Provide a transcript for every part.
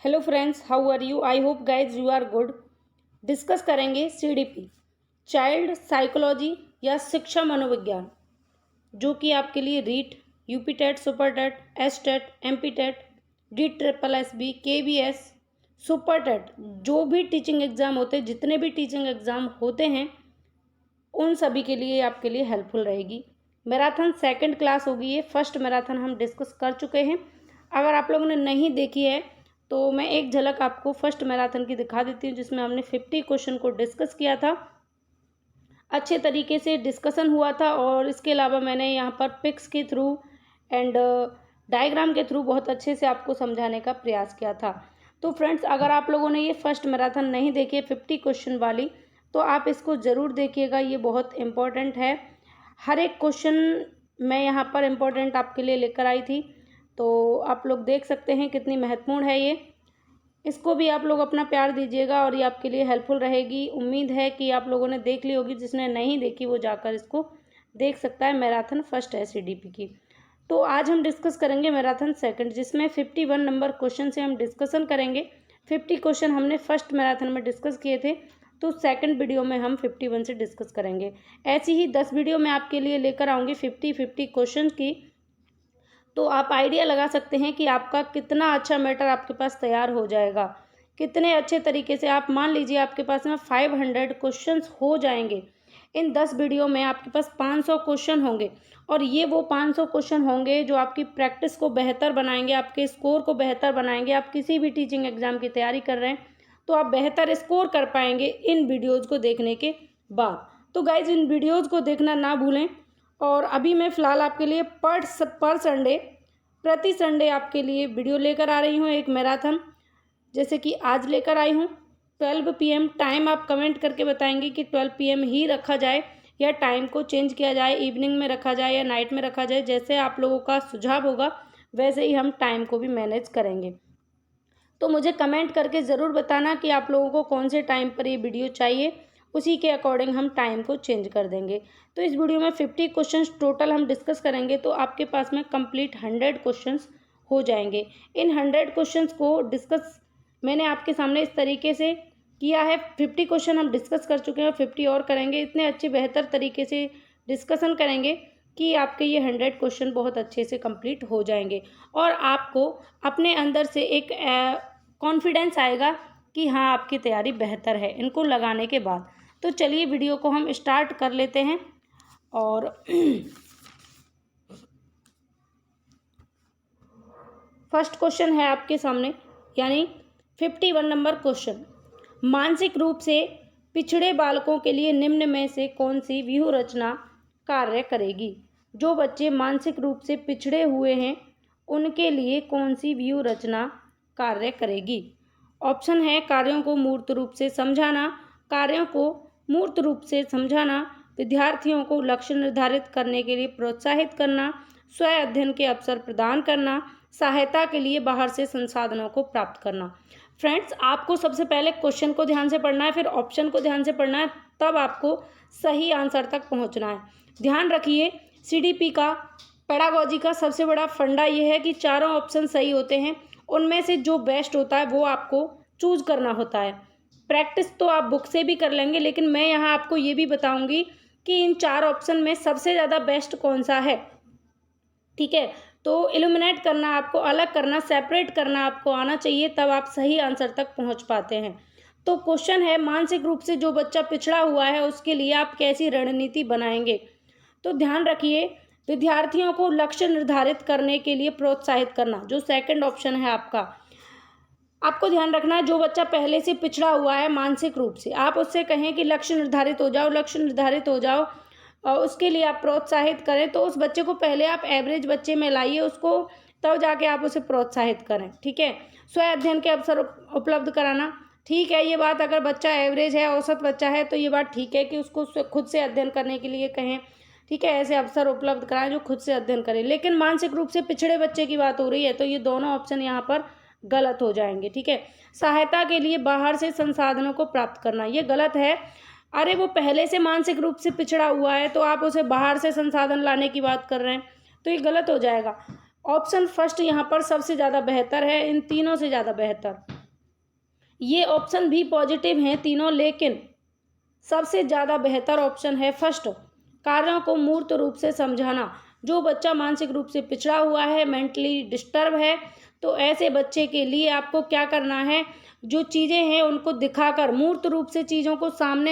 Hello friends, how are you? I hope guys you are good. Discuss करेंगे CDP, child psychology या शिक्षा मनोविज्ञान, जो कि आपके लिए REET, UP TET, super TET, S TET, MP TET, D triple S B, KBS, super TET, जो भी टीचिंग एग्ज़ाम होते हैं, जितने भी टीचिंग एग्ज़ाम होते हैं, उन सभी के लिए आपके लिए हेल्पफुल रहेगी। मैराथन सेकंड क्लास होगी, ये फर्स्ट मैराथन हम डिस्कस कर चुके हैं। अगर आप लोगों ने नहीं देखी है तो मैं एक झलक आपको फर्स्ट मैराथन की दिखा देती हूँ, जिसमें हमने 50 क्वेश्चन को डिस्कस किया था। अच्छे तरीके से डिस्कशन हुआ था और इसके अलावा मैंने यहाँ पर पिक्स के थ्रू एंड डायग्राम के थ्रू बहुत अच्छे से आपको समझाने का प्रयास किया था। तो फ्रेंड्स, अगर आप लोगों ने ये फर्स्ट मैराथन नहीं देखी है 50 क्वेश्चन वाली, तो आप इसको ज़रूर देखिएगा, ये बहुत इम्पोर्टेंट है। हर एक क्वेश्चन मैं यहाँ पर इम्पोर्टेंट आपके लिए लेकर आई थी, तो आप लोग देख सकते हैं कितनी महत्वपूर्ण है ये। इसको भी आप लोग अपना प्यार दीजिएगा और ये आपके लिए हेल्पफुल रहेगी। उम्मीद है कि आप लोगों ने देख ली होगी, जिसने नहीं देखी वो जाकर इसको देख सकता है। मैराथन फर्स्ट है सीडीपी की। तो आज हम डिस्कस करेंगे मैराथन सेकंड, जिसमें 51 नंबर क्वेश्चन से हम डिस्कशन करेंगे। 50 क्वेश्चन हमने फर्स्ट मैराथन में डिस्कस किए थे, तो सेकंड वीडियो में हम 51 से डिस्कस करेंगे। ऐसी ही 10 वीडियो मैं आपके लिए लेकर आऊँगी 50 क्वेश्चन की, तो आप आइडिया लगा सकते हैं कि आपका कितना अच्छा मैटर आपके पास तैयार हो जाएगा, कितने अच्छे तरीके से। आप मान लीजिए आपके पास में 500 क्वेश्चंस हो जाएंगे। इन 10 वीडियो में आपके पास 500 क्वेश्चन होंगे और ये वो 500 क्वेश्चन होंगे जो आपकी प्रैक्टिस को बेहतर बनाएंगे, आपके स्कोर को बेहतर बनाएंगे। आप किसी भी टीचिंग एग्ज़ाम की तैयारी कर रहे हैं तो आप बेहतर स्कोर कर पाएंगे इन वीडियोज़ को देखने के बाद। तो गाइज, इन वीडियोज़ को देखना ना भूलें। और अभी मैं फ़िलहाल आपके लिए पर संडे, प्रति संडे आपके लिए वीडियो लेकर आ रही हूँ, एक मैराथन, जैसे कि आज लेकर आई हूँ 12 PM। टाइम आप कमेंट करके बताएंगे कि 12 PM ही रखा जाए या टाइम को चेंज किया जाए, इवनिंग में रखा जाए या नाइट में रखा जाए। जैसे आप लोगों का सुझाव होगा वैसे ही हम टाइम को भी मैनेज करेंगे। तो मुझे कमेंट करके ज़रूर बताना कि आप लोगों को कौन से टाइम पर ये वीडियो चाहिए, उसी के अकॉर्डिंग हम टाइम को चेंज कर देंगे। तो इस वीडियो में 50 क्वेश्चंस टोटल हम डिस्कस करेंगे, तो आपके पास में कंप्लीट 100 क्वेश्चंस हो जाएंगे। इन 100 क्वेश्चंस को डिस्कस मैंने आपके सामने इस तरीके से किया है। 50 क्वेश्चन हम डिस्कस कर चुके हैं और 50 और करेंगे। इतने अच्छे बेहतर तरीके से डिस्कशन करेंगे कि आपके ये 100 क्वेश्चन बहुत अच्छे से कंप्लीट हो जाएंगे और आपको अपने अंदर से एक कॉन्फिडेंस आएगा कि हाँ, आपकी तैयारी बेहतर है इनको लगाने के बाद। तो चलिए वीडियो को हम स्टार्ट कर लेते हैं। और फर्स्ट क्वेश्चन है आपके सामने, यानी 51 नंबर क्वेश्चन। मानसिक रूप से पिछड़े बालकों के लिए निम्न में से कौन सी व्यूह रचना कार्य करेगी? जो बच्चे मानसिक रूप से पिछड़े हुए हैं उनके लिए कौन सी व्यूह रचना कार्य करेगी? ऑप्शन है कार्यों को मूर्त रूप से समझाना, कार्यों को मूर्त रूप से समझाना, विद्यार्थियों को लक्ष्य निर्धारित करने के लिए प्रोत्साहित करना, स्व अध्ययन के अवसर प्रदान करना, सहायता के लिए बाहर से संसाधनों को प्राप्त करना। फ्रेंड्स, आपको सबसे पहले क्वेश्चन को ध्यान से पढ़ना है, फिर ऑप्शन को ध्यान से पढ़ना है, तब आपको सही आंसर तक पहुंचना है। ध्यान रखिए, सीडीपी का पेडागोजी का सबसे बड़ा फंडा ये है कि चारों ऑप्शन सही होते हैं, उनमें से जो बेस्ट होता है वो आपको चूज करना होता है। प्रैक्टिस तो आप बुक से भी कर लेंगे, लेकिन मैं यहाँ आपको ये भी बताऊंगी कि इन 4 ऑप्शन में सबसे ज़्यादा बेस्ट कौन सा है। ठीक है, तो इल्यूमिनेट करना, आपको अलग करना, सेपरेट करना आपको आना चाहिए, तब आप सही आंसर तक पहुँच पाते हैं। तो क्वेश्चन है, मानसिक रूप से जो बच्चा पिछड़ा हुआ है उसके लिए आप कैसी रणनीति बनाएंगे? तो ध्यान रखिए, विद्यार्थियों को लक्ष्य निर्धारित करने के लिए प्रोत्साहित करना, जो सेकंड ऑप्शन है आपका। आपको ध्यान रखना है, जो बच्चा पहले से पिछड़ा हुआ है मानसिक रूप से, आप उससे कहें कि लक्ष्य निर्धारित हो जाओ, लक्ष्य निर्धारित हो जाओ, और उसके लिए आप प्रोत्साहित करें। तो उस बच्चे को पहले आप एवरेज बच्चे में लाइए उसको, तब जाके आप उसे प्रोत्साहित करें। ठीक है, स्व अध्ययन के अवसर उपलब्ध कराना, ठीक है, ये बात अगर बच्चा एवरेज है, औसत बच्चा है, तो ये बात ठीक है कि उसको खुद से अध्ययन करने के लिए कहें। ठीक है, ऐसे अवसर उपलब्ध कराएं जो खुद से अध्ययन करें। लेकिन मानसिक रूप से पिछड़े बच्चे की बात हो रही है, तो ये दोनों ऑप्शन यहाँ पर गलत हो जाएंगे। ठीक है, सहायता के लिए बाहर से संसाधनों को प्राप्त करना, ये गलत है। अरे, वो पहले से मानसिक रूप से पिछड़ा हुआ है तो आप उसे बाहर से संसाधन लाने की बात कर रहे हैं, तो ये गलत हो जाएगा। ऑप्शन फर्स्ट यहाँ पर सबसे ज़्यादा बेहतर है, इन तीनों से ज़्यादा बेहतर। ये ऑप्शन भी पॉजिटिव हैं तीनों, लेकिन सबसे ज़्यादा बेहतर ऑप्शन है फर्स्ट, कार्यों को मूर्त रूप से समझाना। जो बच्चा मानसिक रूप से पिछड़ा हुआ है, मेंटली डिस्टर्ब है, तो ऐसे बच्चे के लिए आपको क्या करना है, जो चीज़ें हैं उनको दिखाकर, मूर्त रूप से चीज़ों को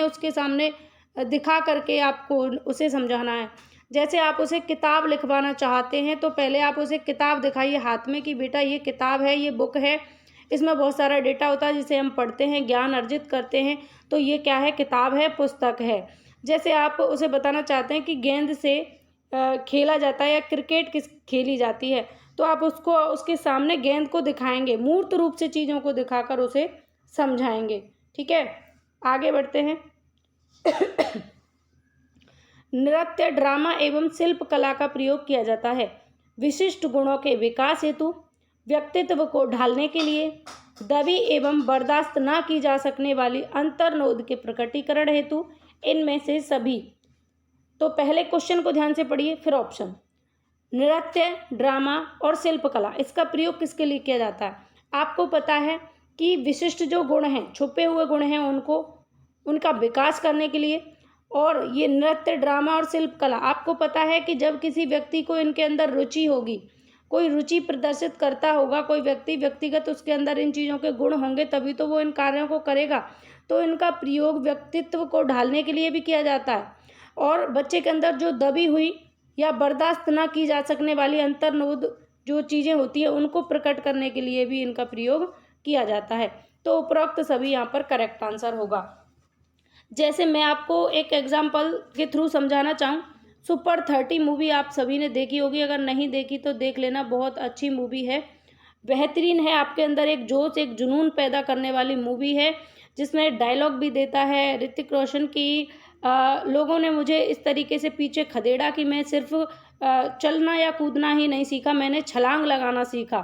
उसके सामने दिखा करके आपको उसे समझाना है। जैसे आप उसे किताब लिखवाना चाहते हैं तो पहले आप उसे किताब दिखाइए हाथ में कि बेटा ये किताब है, ये बुक है, इसमें बहुत सारा डेटा होता है जिसे हम पढ़ते हैं, ज्ञान अर्जित करते हैं, तो ये क्या है, किताब है, पुस्तक है। जैसे आप उसे बताना चाहते हैं कि गेंद से खेला जाता है या क्रिकेट किस खेली जाती है, तो आप उसको उसके सामने गेंद को दिखाएंगे, मूर्त रूप से चीज़ों को दिखाकर उसे समझाएंगे। ठीक है, आगे बढ़ते हैं। नृत्य, ड्रामा एवं शिल्प कला का प्रयोग किया जाता है विशिष्ट गुणों के विकास हेतु, व्यक्तित्व को ढालने के लिए, दबी एवं बर्दाश्त न की जा सकने वाली अंतर्नोद के प्रकटीकरण हेतु, इनमें से सभी। तो पहले क्वेश्चन को ध्यान से पढ़िए, फिर ऑप्शन। नृत्य, ड्रामा और शिल्पकला, इसका प्रयोग किसके लिए किया जाता है? आपको पता है कि विशिष्ट जो गुण हैं, छुपे हुए गुण हैं, उनका विकास करने के लिए। और ये नृत्य, ड्रामा और शिल्पकला, आपको पता है कि जब किसी व्यक्ति को इनके अंदर रुचि होगी, कोई रुचि प्रदर्शित करता होगा, कोई व्यक्ति व्यक्तिगत उसके अंदर इन चीज़ों के गुण होंगे, तभी तो वो इन कार्यों को करेगा। तो इनका प्रयोग व्यक्तित्व को ढालने के लिए भी किया जाता है, और बच्चे के अंदर जो दबी हुई या बर्दाश्त ना की जा सकने वाली अंतर्नोद जो चीज़ें होती हैं, उनको प्रकट करने के लिए भी इनका प्रयोग किया जाता है। तो उपरोक्त सभी यहाँ पर करेक्ट आंसर होगा। जैसे मैं आपको एक एग्जाम्पल के थ्रू समझाना चाहूँ, सुपर 30 मूवी आप सभी ने देखी होगी, अगर नहीं देखी तो देख लेना, बहुत अच्छी मूवी है, बेहतरीन है, आपके अंदर एक जोश, एक जुनून पैदा करने वाली मूवी है, जिसमें डायलॉग भी देता है ऋतिक रोशन की। लोगों ने मुझे इस तरीके से पीछे खदेड़ा कि मैं सिर्फ चलना या कूदना ही नहीं सीखा, मैंने छलांग लगाना सीखा।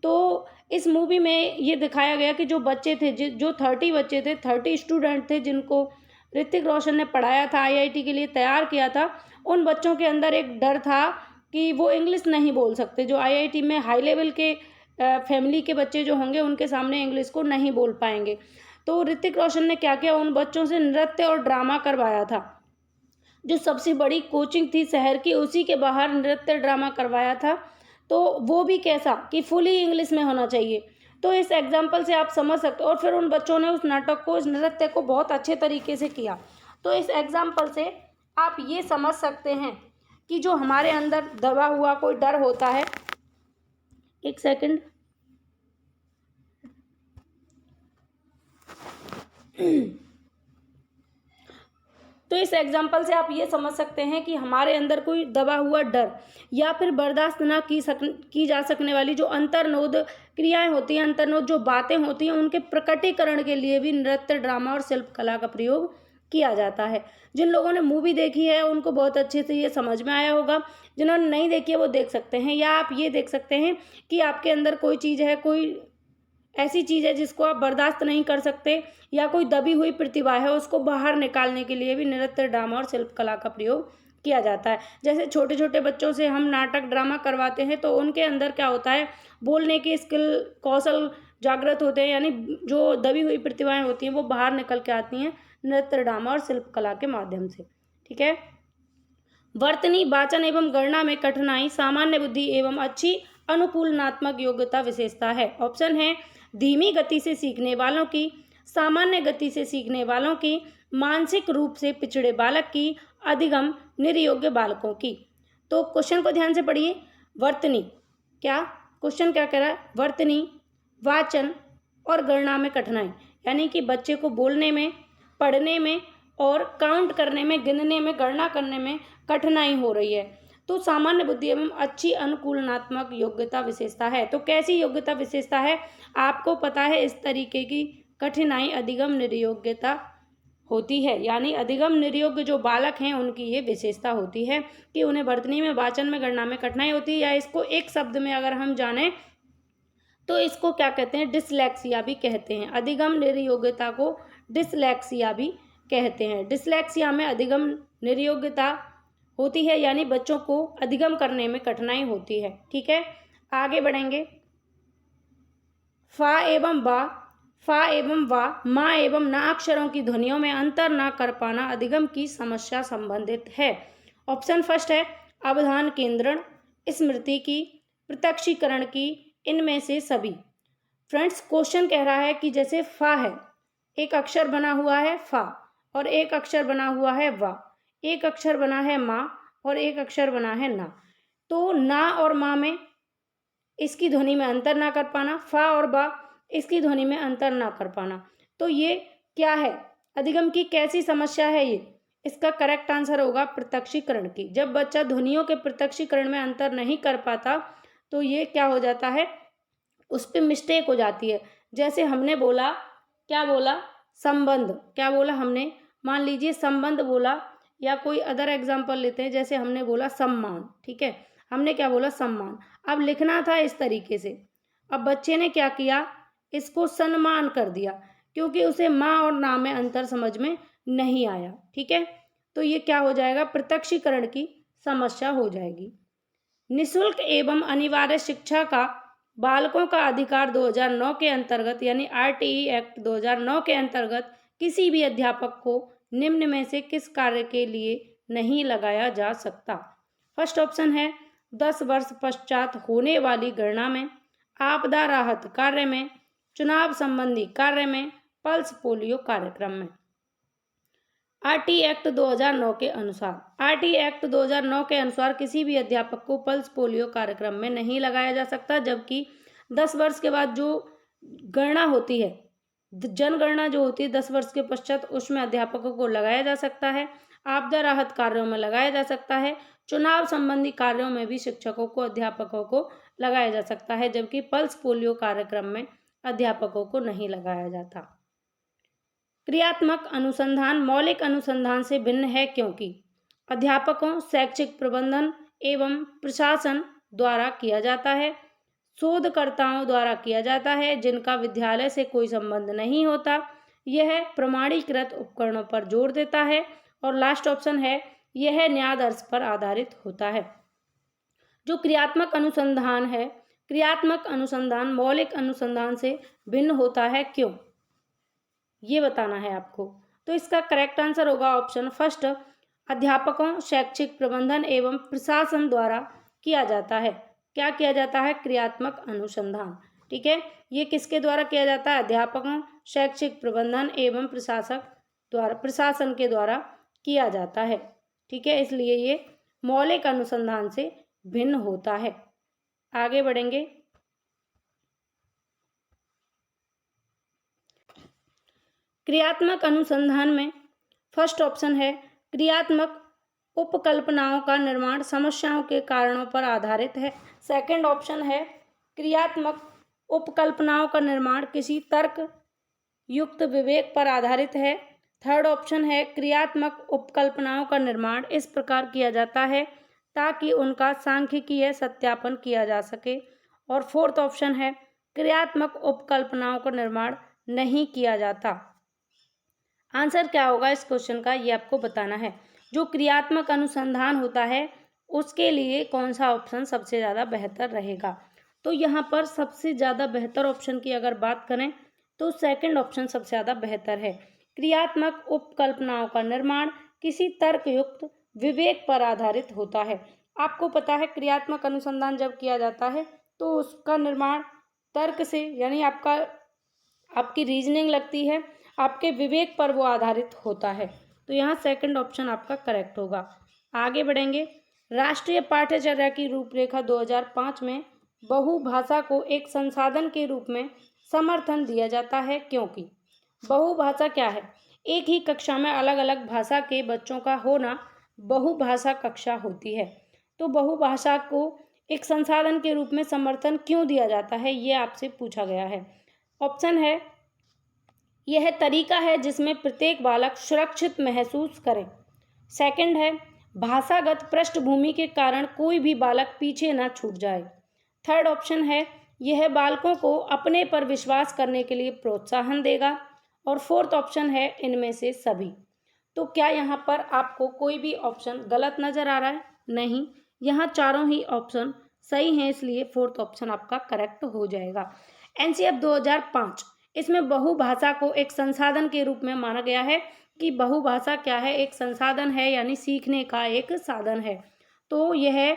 तो इस मूवी में ये दिखाया गया कि जो बच्चे थे, जो 30 बच्चे थे, 30 स्टूडेंट थे जिनको ऋतिक रोशन ने पढ़ाया था, आईआईटी के लिए तैयार किया था, उन बच्चों के अंदर एक डर था कि वो इंग्लिश नहीं बोल सकते। जो आईआईटी में हाई लेवल के फैमिली के बच्चे जो होंगे, उनके सामने इंग्लिश को नहीं बोल पाएंगे। तो ऋतिक रोशन ने क्या किया, उन बच्चों से नृत्य और ड्रामा करवाया था। जो सबसे बड़ी कोचिंग थी शहर की, उसी के बाहर नृत्य ड्रामा करवाया था। तो वो भी कैसा कि फुली इंग्लिश में होना चाहिए। तो इस एग्जाम्पल से आप समझ सकते हो। और फिर उन बच्चों ने उस नाटक को, इस नृत्य को बहुत अच्छे तरीके से किया। तो इस एग्जाम्पल से आप ये समझ सकते हैं कि जो हमारे अंदर दबा हुआ कोई डर होता है, एक सेकंड, तो इस एग्जाम्पल से आप ये समझ सकते हैं कि हमारे अंदर कोई दबा हुआ डर या फिर बर्दाश्त ना की जा सकने वाली जो अंतर्नोद क्रियाएं होती हैं, अंतर्नोद जो बातें होती हैं, उनके प्रकटीकरण के लिए भी नृत्य, ड्रामा और शिल्पकला का प्रयोग किया जाता है। जिन लोगों ने मूवी देखी है उनको बहुत अच्छे से ये समझ में आया होगा, जिन्होंने नहीं देखी है वो देख सकते हैं। या आप ये देख सकते हैं कि आपके अंदर कोई चीज़ है, कोई ऐसी चीज़ है जिसको आप बर्दाश्त नहीं कर सकते, या कोई दबी हुई प्रतिभा है, उसको बाहर निकालने के लिए भी नृत्य, ड्रामा और शिल्पकला का प्रयोग किया जाता है। जैसे छोटे छोटे बच्चों से हम नाटक, ड्रामा करवाते हैं, तो उनके अंदर क्या होता है, बोलने की स्किल, कौशल जागृत होते हैं, यानी जो दबी हुई प्रतिभाएं होती हैं वो बाहर निकल के आती हैं नृत्य, ड्रामा और शिल्पकला के माध्यम से। ठीक है। वर्तनी, वाचन एवं गणना में कठिनाई, सामान्य बुद्धि एवं अच्छी अनुकूलनात्मक योग्यता विशेषता है। ऑप्शन है धीमी गति से सीखने वालों की, सामान्य गति से सीखने वालों की, मानसिक रूप से पिछड़े बालक की, अधिगम निर्योग्य बालकों की। तो क्वेश्चन को ध्यान से पढ़िए। वर्तनी, क्या क्वेश्चन क्या कह रहा है, वर्तनी, वाचन और गणना में कठिनाई, यानी कि बच्चे को बोलने में, पढ़ने में और काउंट करने में, गिनने में, गणना करने में कठिनाई हो रही है। तो सामान्य बुद्धि एवं अच्छी अनुकूलनात्मक योग्यता विशेषता है। तो कैसी योग्यता विशेषता है, आपको पता है इस तरीके की कठिनाई अधिगम निर्योग्यता होती है, यानी अधिगम निर्योग्य जो बालक हैं उनकी ये विशेषता होती है कि उन्हें वर्तनी में, वाचन में, गणना में कठिनाई होती है। या इसको एक शब्द में अगर हम जानें तो इसको क्या कहते हैं, डिसलेक्सिया भी कहते हैं। अधिगम निर्योग्यता को डिसलेक्सिया भी कहते हैं। डिसलेक्सिया में अधिगम निर्योग्यता होती है, यानी बच्चों को अधिगम करने में कठिनाई होती है। ठीक है, आगे बढ़ेंगे। फा एवं बा फा एवं वा, मा एवं ना अक्षरों की ध्वनियों में अंतर ना कर पाना अधिगम की समस्या संबंधित है। ऑप्शन फर्स्ट है अवधान केंद्रण, स्मृति की, प्रत्यक्षीकरण की, इनमें से सभी। फ्रेंड्स, क्वेश्चन कह रहा है कि जैसे फा है, एक अक्षर बना हुआ है फा और एक अक्षर बना हुआ है वा, एक अक्षर बना है मा और एक अक्षर बना है ना। तो ना और मा में इसकी ध्वनि में अंतर ना कर पाना, फा और बा इसकी ध्वनि में अंतर ना कर पाना। तो ये क्या है, अधिगम की कैसी समस्या है ये? इसका करेक्ट आंसर होगा प्रत्यक्षीकरण की। जब बच्चा ध्वनियों के प्रत्यक्षीकरण में अंतर नहीं कर पाता तो ये क्या हो जाता है, उस पर मिस्टेक हो जाती है। जैसे हमने बोला, क्या बोला, संबंध, क्या बोला हमने, मान लीजिए संबंध बोला, या कोई अदर एग्जाम्पल लेते हैं, जैसे हमने बोला सम्मान, ठीक है, हमने क्या बोला सम्मान। अब लिखना था इस तरीके से, अब बच्चे ने क्या किया, इसको सम्मान कर दिया, क्योंकि उसे माँ और ना में अंतर समझ में नहीं आया, ठीक है। तो ये क्या हो जाएगा, प्रत्यक्षीकरण की समस्या हो जाएगी। निःशुल्क एवं अनिवार्य शिक्षा का बालकों का अधिकार 2009 के अंतर्गत यानी आरटीई एक्ट 2009 के अंतर्गत किसी भी अध्यापक को निम्न में से किस कार्य के लिए नहीं लगाया जा सकता। फर्स्ट ऑप्शन है 10 वर्ष पश्चात होने वाली गणना में, आपदा राहत कार्य में, चुनाव संबंधी कार्य में, पल्स पोलियो कार्यक्रम में। आरटी एक्ट 2009 के अनुसार, आरटी एक्ट 2009 के अनुसार किसी भी अध्यापक को पल्स पोलियो कार्यक्रम में नहीं लगाया जा सकता, जबकि 10 वर्ष के बाद जो गणना होती है, जनगणना जो होती है 10 वर्ष के पश्चात, उसमें अध्यापकों को लगाया जा सकता है, आपदा राहत कार्यों में लगाया जा सकता है, चुनाव संबंधी कार्यों में भी शिक्षकों को, अध्यापकों को लगाया जा सकता है, जबकि पल्स पोलियो कार्यक्रम में अध्यापकों को नहीं लगाया जाता। क्रियात्मक अनुसंधान मौलिक अनुसंधान से भिन्न है क्योंकि अध्यापकों, शैक्षिक प्रबंधन एवं प्रशासन द्वारा किया जाता है, शोधकर्ताओं द्वारा किया जाता है जिनका विद्यालय से कोई संबंध नहीं होता, यह प्रमाणीकृत उपकरणों पर जोर देता है, और लास्ट ऑप्शन है यह न्यायादर्श पर आधारित होता है। जो क्रियात्मक अनुसंधान है, क्रियात्मक अनुसंधान मौलिक अनुसंधान से भिन्न होता है क्यों, ये बताना है आपको। तो इसका करेक्ट आंसर होगा ऑप्शन फर्स्ट, अध्यापकों, शैक्षिक प्रबंधन एवं प्रशासन द्वारा किया जाता है। क्या किया जाता है, क्रियात्मक अनुसंधान, ठीक है। ये किसके द्वारा किया जाता है, अध्यापकों, शैक्षिक प्रबंधन एवं प्रशासन के द्वारा किया जाता है, ठीक है। इसलिए ये मौलिक अनुसंधान से भिन्न होता है। आगे बढ़ेंगे। क्रियात्मक अनुसंधान में फर्स्ट ऑप्शन है क्रियात्मक उपकल्पनाओं का निर्माण समस्याओं के कारणों पर आधारित है। सेकंड ऑप्शन है क्रियात्मक उपकल्पनाओं का निर्माण किसी तर्क युक्त विवेक पर आधारित है। थर्ड ऑप्शन है क्रियात्मक उपकल्पनाओं का निर्माण इस प्रकार किया जाता है ताकि उनका सांख्यिकीय सत्यापन किया जा सके। और फोर्थ ऑप्शन है क्रियात्मक उपकल्पनाओं का निर्माण नहीं किया जाता। आंसर क्या होगा इस क्वेश्चन का, ये आपको बताना है। जो क्रियात्मक अनुसंधान होता है उसके लिए कौन सा ऑप्शन सबसे ज़्यादा बेहतर रहेगा। तो यहाँ पर सबसे ज़्यादा बेहतर ऑप्शन की अगर बात करें तो सेकंड ऑप्शन सबसे ज़्यादा बेहतर है। क्रियात्मक उपकल्पनाओं का निर्माण किसी तर्कयुक्त विवेक पर आधारित होता है। आपको पता है क्रियात्मक अनुसंधान जब किया जाता है तो उसका निर्माण तर्क से, यानी आपकी रीजनिंग लगती है, आपके विवेक पर वो आधारित होता है। तो यहाँ सेकंड ऑप्शन आपका करेक्ट होगा। आगे बढ़ेंगे। राष्ट्रीय पाठ्यचर्या की रूपरेखा 2005 में बहुभाषा को एक संसाधन के रूप में समर्थन दिया जाता है क्योंकि बहुभाषा क्या है, एक ही कक्षा में अलग अलग भाषा के बच्चों का होना बहुभाषा कक्षा होती है। तो बहुभाषा को एक संसाधन के रूप में समर्थन क्यों दिया जाता है, ये आपसे पूछा गया है। ऑप्शन है यह तरीका है जिसमें प्रत्येक बालक सुरक्षित महसूस करे। सेकंड है भाषागत पृष्ठभूमि के कारण कोई भी बालक पीछे ना छूट जाए। थर्ड ऑप्शन है यह बालकों को अपने पर विश्वास करने के लिए प्रोत्साहन देगा। और फोर्थ ऑप्शन है इनमें से सभी। तो क्या यहाँ पर आपको कोई भी ऑप्शन गलत नजर आ रहा है? नहीं, यहाँ चारों ही ऑप्शन सही हैं, इसलिए फोर्थ ऑप्शन आपका करेक्ट हो जाएगा। एनसीएफ 2005 इसमें बहुभाषा को एक संसाधन के रूप में माना गया है कि बहुभाषा क्या है, एक संसाधन है, यानी सीखने का एक साधन है। तो यह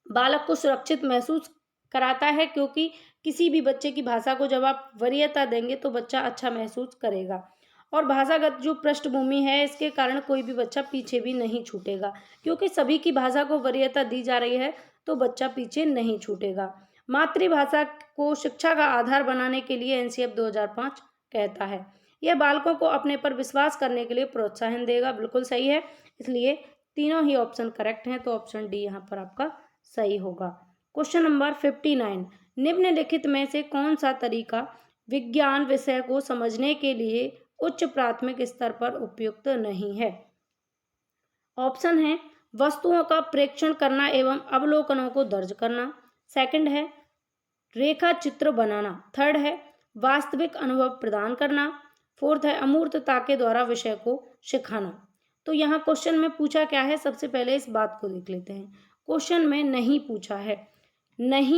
बालक को सुरक्षित महसूस कराता है, क्योंकि किसी भी बच्चे की भाषा को जब आप वरीयता देंगे तो बच्चा अच्छा महसूस करेगा। और भाषागत जो पृष्ठभूमि है, इसके कारण कोई भी बच्चा पीछे भी नहीं छूटेगा, क्योंकि सभी की भाषा को वरीयता दी जा रही है तो बच्चा पीछे नहीं छूटेगा। मातृभाषा को शिक्षा का आधार बनाने के लिए एनसीएफ 2005 कहता है। यह बालकों को अपने पर विश्वास करने के लिए प्रोत्साहन देगा। बिल्कुल सही है, इसलिए तीनों ही ऑप्शन करेक्ट हैं, तो ऑप्शन डी यहाँ पर आपका सही होगा। क्वेश्चन नंबर 59, निम्नलिखित में से कौन सा तरीका विज्ञान विषय को समझने के लिए उच्च प्राथमिक स्तर पर उपयुक्त नहीं है? ऑप्शन है वस्तुओं का प्रेक्षण करना एवं अवलोकनों को दर्ज करना, सेकंड है रेखा चित्र बनाना, थर्ड है वास्तविक अनुभव प्रदान करना, फोर्थ है अमूर्तता के द्वारा विषय को सिखाना। तो यहाँ क्वेश्चन में पूछा क्या है, सबसे पहले इस बात को देख लेते हैं। क्वेश्चन में नहीं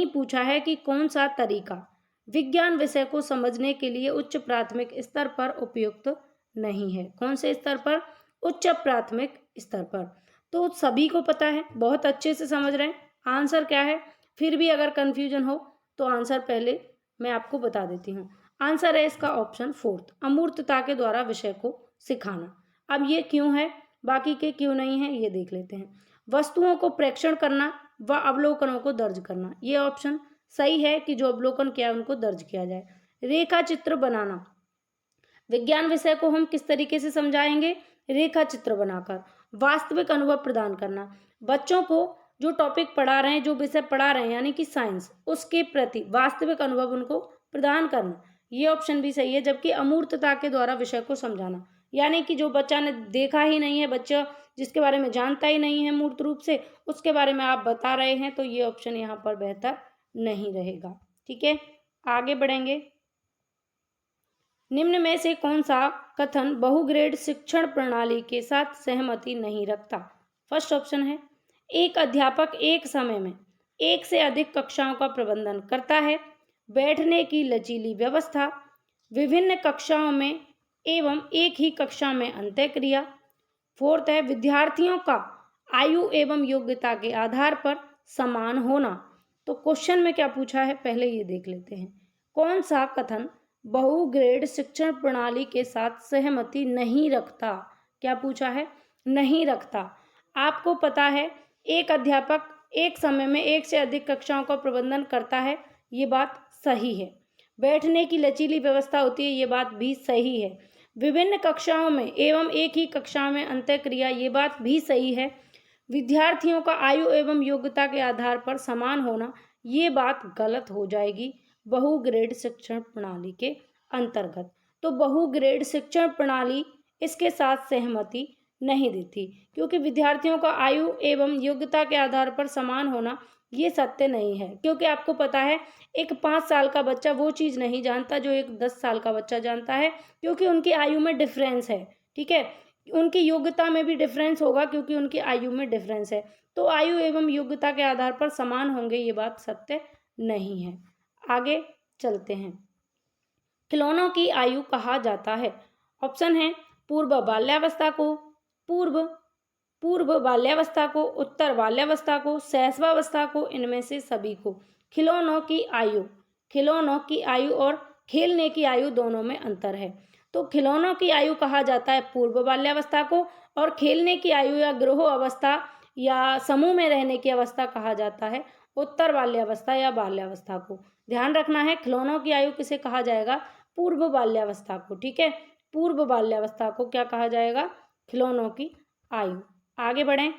पूछा है कि कौन सा तरीका विज्ञान विषय को समझने के लिए उच्च प्राथमिक स्तर पर उपयुक्त नहीं है। कौन से स्तर पर? उच्च प्राथमिक स्तर पर। तो सभी को पता है, बहुत अच्छे से समझ रहे हैं आंसर क्या है। फिर भी अगर कंफ्यूजन हो तो आंसर पहले मैं आपको बता देती हूँ। आंसर है इसका ऑप्शन फोर्थ, अमूर्तता के द्वारा विषय को सिखाना। अब ये क्यों है, बाकी के क्यों नहीं है, ये देख लेते हैं। वस्तुओं को प्रेक्षण करना व अवलोकनों को दर्ज करना, ये ऑप्शन सही है कि जो अवलोकन किया है उनको दर्ज किया जाए। रेखा चित्र बनाना, विज्ञान विषय को हम किस तरीके से समझाएंगे? रेखा चित्र बनाकर। वास्तविक अनुभव प्रदान करना, बच्चों को जो टॉपिक पढ़ा रहे हैं, जो विषय पढ़ा रहे हैं यानी कि साइंस, उसके प्रति वास्तविक अनुभव उनको प्रदान करना, ये ऑप्शन भी सही है। जबकि अमूर्तता के द्वारा विषय को समझाना, यानी कि जो बच्चा ने देखा ही नहीं है, बच्चा जिसके बारे में जानता ही नहीं है मूर्त रूप से, उसके बारे में आप बता रहे हैं, तो ये ऑप्शन यहाँ पर बेहतर नहीं रहेगा। ठीक है, आगे बढ़ेंगे। निम्न में से कौन सा कथन बहुग्रेड शिक्षण प्रणाली के साथ सहमति नहीं रखता? फर्स्ट ऑप्शन है एक अध्यापक एक समय में एक से अधिक कक्षाओं का प्रबंधन करता है, बैठने की लचीली व्यवस्था, विभिन्न कक्षाओं में एवं एक ही कक्षा में अंतःक्रिया, फोर्थ है विद्यार्थियों का आयु एवं योग्यता के आधार पर समान होना। तो क्वेश्चन में क्या पूछा है, पहले ये देख लेते हैं। कौन सा कथन बहुग्रेड शिक्षण प्रणाली के साथ सहमति नहीं रखता? क्या पूछा है? नहीं रखता। आपको पता है एक अध्यापक एक समय में एक से अधिक कक्षाओं का प्रबंधन करता है, ये बात सही है। बैठने की लचीली व्यवस्था होती है, ये बात भी सही है। विभिन्न कक्षाओं में एवं एक ही कक्षा में अंतःक्रिया, ये बात भी सही है। विद्यार्थियों का आयु एवं योग्यता के आधार पर समान होना, ये बात गलत हो जाएगी बहुग्रेड शिक्षण प्रणाली के अंतर्गत। तो बहुग्रेड शिक्षण प्रणाली इसके साथ सहमति नहीं देती, क्योंकि विद्यार्थियों का आयु एवं योग्यता के आधार पर समान होना ये सत्य नहीं है। क्योंकि आपको पता है एक 5 साल का बच्चा वो चीज़ नहीं जानता जो एक 10 साल का बच्चा जानता है, क्योंकि उनकी आयु में डिफरेंस है। ठीक है, उनकी योग्यता में भी डिफरेंस होगा क्योंकि उनकी आयु में डिफरेंस है। तो आयु एवं योग्यता के आधार पर समान होंगे, ये बात सत्य नहीं है। आगे चलते हैं। खिलौनों की आयु कहा जाता है? ऑप्शन है पूर्व बाल्यावस्था को, पूर्व बाल्यावस्था को, उत्तर बाल्यावस्था को, शैशवावस्था को, इनमें से सभी को। खिलौनों की आयु और खेलने की आयु दोनों में अंतर है। तो खिलौनों की आयु कहा जाता है पूर्व बाल्यावस्था को, और खेलने की आयु या ग्रहो अवस्था या समूह में रहने की अवस्था कहा जाता है उत्तर बाल्यावस्था या बाल्यावस्था को। ध्यान रखना है, खिलौनों की आयु किसे कहा जाएगा? पूर्व बाल्यावस्था को। ठीक है, पूर्व बाल्यावस्था को क्या कहा जाएगा? खिलौनों की आयु। आगे बढ़ें।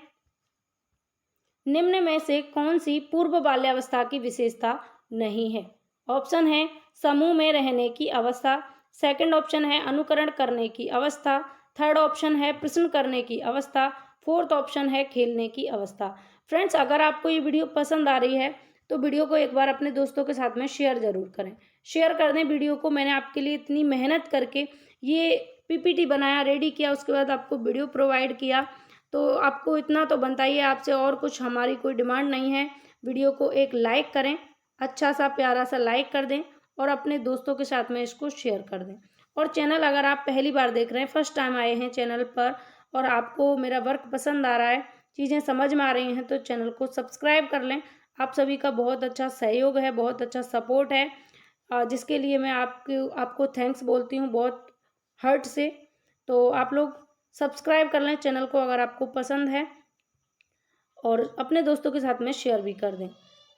निम्न में से कौन सी पूर्व बाल्यावस्था की विशेषता नहीं है? ऑप्शन है समूह में रहने की अवस्था, सेकंड ऑप्शन है अनुकरण करने की अवस्था, थर्ड ऑप्शन है प्रश्न करने की अवस्था, फोर्थ ऑप्शन है खेलने की अवस्था। फ्रेंड्स, अगर आपको ये वीडियो पसंद आ रही है तो वीडियो को एक बार अपने दोस्तों के साथ में शेयर ज़रूर करें। शेयर कर दें वीडियो को। मैंने आपके लिए इतनी मेहनत करके ये पीपीटी बनाया, रेडी किया, उसके बाद आपको वीडियो प्रोवाइड किया, तो आपको इतना तो बनता ही है। आपसे और कुछ हमारी कोई डिमांड नहीं है। वीडियो को एक लाइक करें, अच्छा सा प्यारा सा लाइक कर दें, और अपने दोस्तों के साथ में इसको शेयर कर दें। और चैनल अगर आप पहली बार देख रहे हैं, फर्स्ट टाइम आए हैं चैनल पर और आपको मेरा वर्क पसंद आ रहा है, चीज़ें समझ में आ रही हैं, तो चैनल को सब्सक्राइब कर लें। आप सभी का बहुत अच्छा सहयोग है, बहुत अच्छा सपोर्ट है, जिसके लिए मैं आपको थैंक्स बोलती हूँ बहुत हार्ट से। तो आप लोग सब्सक्राइब कर लें चैनल को अगर आपको पसंद है और अपने दोस्तों के साथ में शेयर भी कर दें।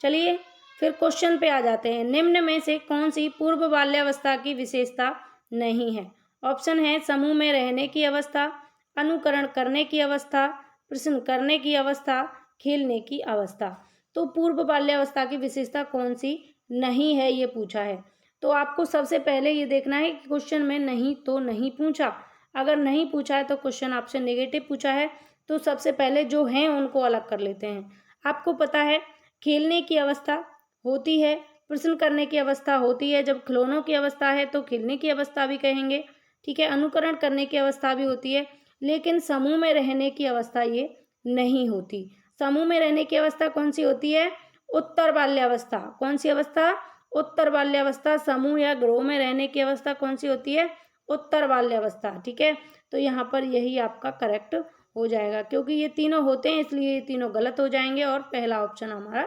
चलिए फिर क्वेश्चन पे आ जाते हैं। निम्न में से कौन सी पूर्व बाल्यावस्था की विशेषता नहीं है? ऑप्शन है समूह में रहने की अवस्था, अनुकरण करने की अवस्था, प्रश्न करने की अवस्था, खेलने की अवस्था। तो पूर्व बाल्यावस्था की विशेषता कौन सी नहीं है, ये पूछा है। तो आपको सबसे पहले ये देखना है कि क्वेश्चन में नहीं तो नहीं पूछा। अगर नहीं पूछा है तो क्वेश्चन आपसे नेगेटिव पूछा है, तो सबसे पहले जो हैं उनको अलग कर लेते हैं। आपको पता है खेलने की अवस्था होती है, प्रश्न करने की अवस्था होती है, जब खिलौनों की अवस्था है तो खेलने की अवस्था भी कहेंगे, ठीक है, अनुकरण करने की अवस्था भी होती है, लेकिन समूह में रहने की अवस्था ये नहीं होती। समूह में रहने की अवस्था कौन सी होती है? उत्तर बाल्यावस्था। कौन सी अवस्था? उत्तर बाल्यावस्था। समूह या ग्रोह में रहने की अवस्था कौन सी होती है? उत्तर बाल्यावस्था, ठीक है। तो यहाँ पर यही आपका करेक्ट हो जाएगा, क्योंकि ये तीनों होते हैं इसलिए ये तीनों गलत हो जाएंगे और पहला ऑप्शन हमारा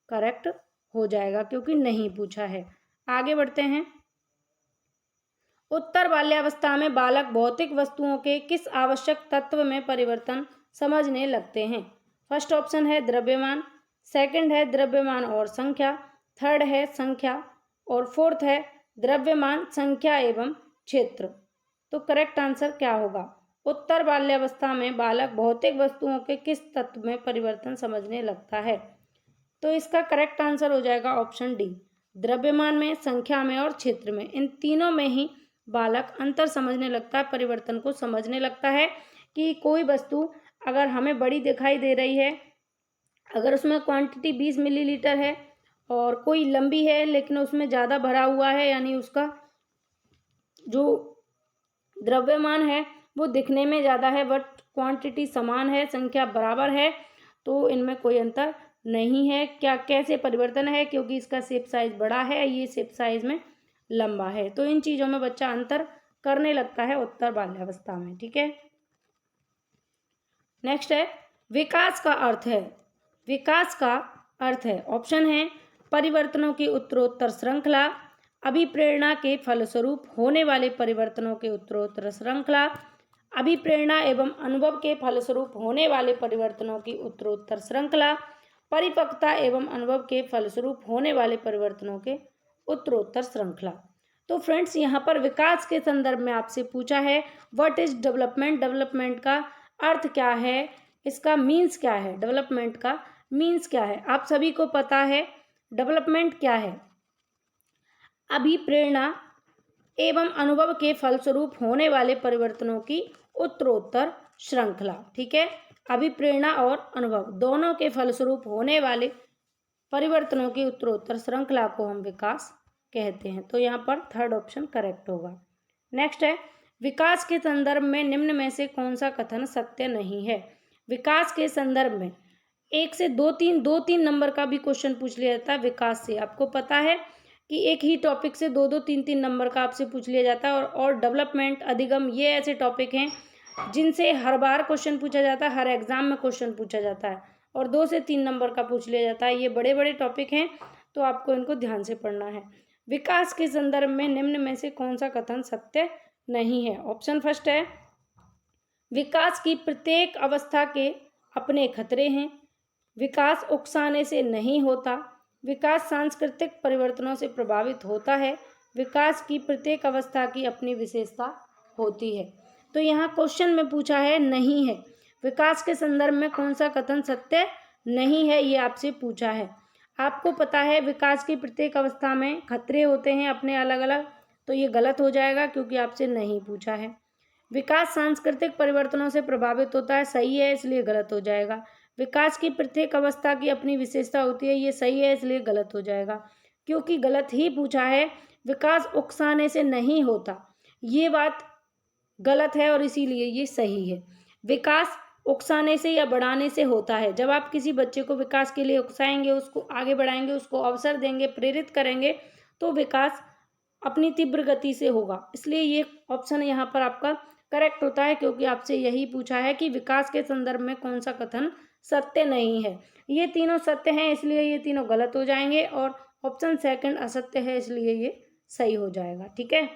करेक्ट हो जाएगा क्योंकि नहीं पूछा है। आगे बढ़ते हैं। उत्तर बाल्यावस्था में बालक भौतिक वस्तुओं के किस आवश्यक तत्व में परिवर्तन समझने लगते हैं? फर्स्ट ऑप्शन है द्रव्यमान, सेकंड है द्रव्यमान और संख्या, थर्ड है संख्या और फोर्थ है द्रव्यमान, संख्या एवं क्षेत्र। तो करेक्ट आंसर क्या होगा? उत्तर बाल्यावस्था में बालक भौतिक वस्तुओं के किस तत्व में परिवर्तन समझने लगता है? तो इसका करेक्ट आंसर हो जाएगा ऑप्शन डी, द्रव्यमान में, संख्या में और क्षेत्र में। इन तीनों में ही बालक अंतर समझने लगता है, परिवर्तन को समझने लगता है कि कोई वस्तु अगर हमें बड़ी दिखाई दे रही है, अगर उसमें क्वांटिटी 20 मिलीलीटर है और कोई लंबी है लेकिन उसमें ज़्यादा भरा हुआ है, यानी उसका जो द्रव्यमान है वो दिखने में ज़्यादा है बट क्वांटिटी समान है, संख्या बराबर है, तो इनमें कोई अंतर नहीं है। क्या कैसे परिवर्तन है? क्योंकि इसका शेप साइज बड़ा है, ये शेप साइज में लंबा है। तो इन चीज़ों में बच्चा अंतर करने लगता है उत्तर बाल्यावस्था में, ठीक है। नेक्स्ट है विकास का अर्थ है। विकास का अर्थ है, ऑप्शन है परिवर्तनों की उत्तरोत्तर श्रृंखला, अभिप्रेरणा के फलस्वरूप होने वाले परिवर्तनों के उत्तरोत्तर श्रृंखला, अभिप्रेरणा एवं अनुभव के फलस्वरूप होने वाले परिवर्तनों की उत्तरोत्तर श्रृंखला, परिपक्वता एवं अनुभव के फलस्वरूप होने वाले परिवर्तनों के उत्तरोत्तर श्रृंखला। तो फ्रेंड्स यहाँ पर विकास के संदर्भ में आपसे पूछा है व्हाट इज डेवलपमेंट। डेवलपमेंट का अर्थ क्या है, इसका मीन्स क्या है, डेवलपमेंट का मीन्स क्या है? आप सभी को पता है डेवलपमेंट क्या है? अभिप्रेरणा एवं अनुभव के फलस्वरूप होने वाले परिवर्तनों की उत्तरोत्तर श्रृंखला, ठीक है। अभिप्रेरणा और अनुभव दोनों के फलस्वरूप होने वाले परिवर्तनों की उत्तरोत्तर श्रृंखला को हम विकास कहते हैं। तो यहाँ पर थर्ड ऑप्शन करेक्ट होगा। नेक्स्ट है विकास के संदर्भ में निम्न में से कौन सा कथन सत्य नहीं है? विकास के संदर्भ में एक से दो तीन नंबर का भी क्वेश्चन पूछ लिया जाता है विकास से। आपको पता है कि एक ही टॉपिक से दो तीन नंबर का आपसे पूछ लिया जाता है और डेवलपमेंट, अधिगम, ये ऐसे टॉपिक हैं जिनसे हर बार क्वेश्चन पूछा जाता है, हर एग्जाम में क्वेश्चन पूछा जाता है और 2 से 3 नंबर का पूछ लिया जाता है। ये बड़े बड़े टॉपिक हैं तो आपको इनको ध्यान से पढ़ना है। विकास के संदर्भ में निम्न में से कौन सा कथन सत्य नहीं है? ऑप्शन फर्स्ट है विकास की प्रत्येक अवस्था के अपने खतरे हैं, विकास उकसाने से नहीं होता, विकास सांस्कृतिक परिवर्तनों से प्रभावित होता है, विकास की प्रत्येक अवस्था की अपनी विशेषता होती है। तो यहाँ क्वेश्चन में पूछा है नहीं है, विकास के संदर्भ में कौन सा कथन सत्य नहीं है, ये आपसे पूछा है। आपको पता है विकास की प्रत्येक अवस्था में खतरे होते हैं अपने अलग अलग, तो ये गलत हो जाएगा क्योंकि आपसे नहीं पूछा है। विकास सांस्कृतिक परिवर्तनों से प्रभावित होता है, सही है, इसलिए गलत हो जाएगा। विकास की प्रत्येक अवस्था की अपनी विशेषता होती है, ये सही है, इसलिए गलत हो जाएगा क्योंकि गलत ही पूछा है। विकास उकसाने से नहीं होता, ये बात गलत है और इसीलिए ये सही है। विकास उकसाने से या बढ़ाने से होता है। जब आप किसी बच्चे को विकास के लिए उकसाएंगे, उसको आगे बढ़ाएंगे, उसको अवसर देंगे, प्रेरित करेंगे, तो विकास अपनी तीव्र गति से होगा। इसलिए ये ऑप्शन यहाँ पर आपका करेक्ट होता है, क्योंकि आपसे यही पूछा है कि विकास के संदर्भ में कौन सा कथन सत्य नहीं है। ये तीनों सत्य हैं, इसलिए ये तीनों गलत हो जाएंगे, और ऑप्शन सेकंड असत्य है, इसलिए ये सही हो जाएगा। ठीक है।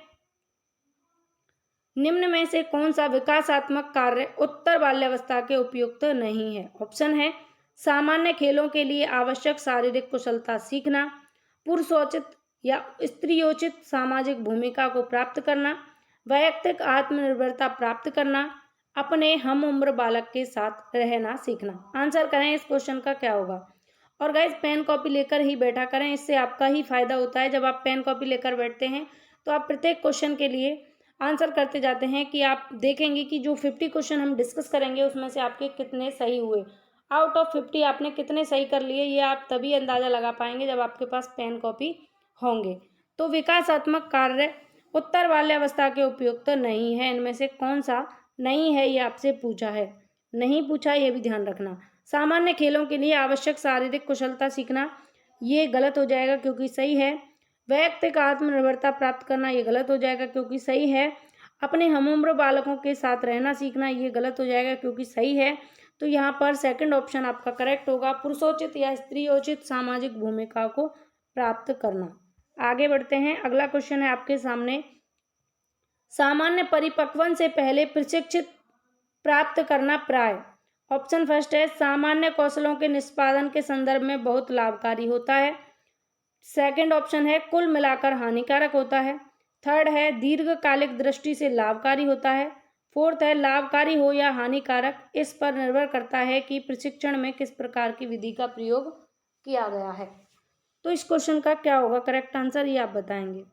निम्न में से कौन सा विकासात्मक कार्य उत्तर बाल्यावस्था के उपयुक्त नहीं है? ऑप्शन है सामान्य खेलों के लिए आवश्यक शारीरिक कुशलता सीखना, पुरुषोचित या स्त्रियोचित सामाजिक भूमिका को प्राप्त करना, वैयक्तिक आत्मनिर्भरता प्राप्त करना, अपने हम उम्र बालक के साथ रहना सीखना। आंसर करें इस क्वेश्चन का क्या होगा। और गाइस पेन कॉपी लेकर ही बैठा करें, इससे आपका ही फायदा होता है। जब आप पेन कॉपी लेकर बैठते हैं तो आप प्रत्येक क्वेश्चन के लिए आंसर करते जाते हैं कि आप देखेंगे कि जो 50 क्वेश्चन हम डिस्कस करेंगे उसमें से आपके कितने सही हुए। आउट ऑफ 50 आपने कितने सही कर लिए, ये आप तभी अंदाज़ा लगा पाएंगे जब आपके पास पेन कॉपी होंगे। तो विकासात्मक कार्य उत्तर बाल्यावस्था के उपयुक्त नहीं है, इनमें से कौन सा नहीं है ये आपसे पूछा है। नहीं पूछा, ये भी ध्यान रखना। सामान्य खेलों के लिए आवश्यक शारीरिक कुशलता सीखना, ये गलत हो जाएगा क्योंकि सही है। वैयक्तिक आत्मनिर्भरता प्राप्त करना, ये गलत हो जाएगा क्योंकि सही है। अपने हमउम्र बालकों के साथ रहना सीखना, ये गलत हो जाएगा क्योंकि सही है। तो यहाँ पर सेकंड ऑप्शन आपका करेक्ट होगा, पुरुषोचित या स्त्रियोचित सामाजिक भूमिका को प्राप्त करना। आगे बढ़ते हैं, अगला क्वेश्चन है आपके सामने। सामान्य परिपक्वन से पहले प्रशिक्षित प्राप्त करना प्राय। ऑप्शन फर्स्ट है सामान्य कौशलों के निष्पादन के संदर्भ में बहुत लाभकारी होता है। सेकंड ऑप्शन है कुल मिलाकर हानिकारक होता है। थर्ड है दीर्घकालिक दृष्टि से लाभकारी होता है। फोर्थ है लाभकारी हो या हानिकारक, इस पर निर्भर करता है कि प्रशिक्षण में किस प्रकार की विधि का प्रयोग किया गया है। तो इस क्वेश्चन का क्या होगा करेक्ट आंसर, ये आप बताएंगे।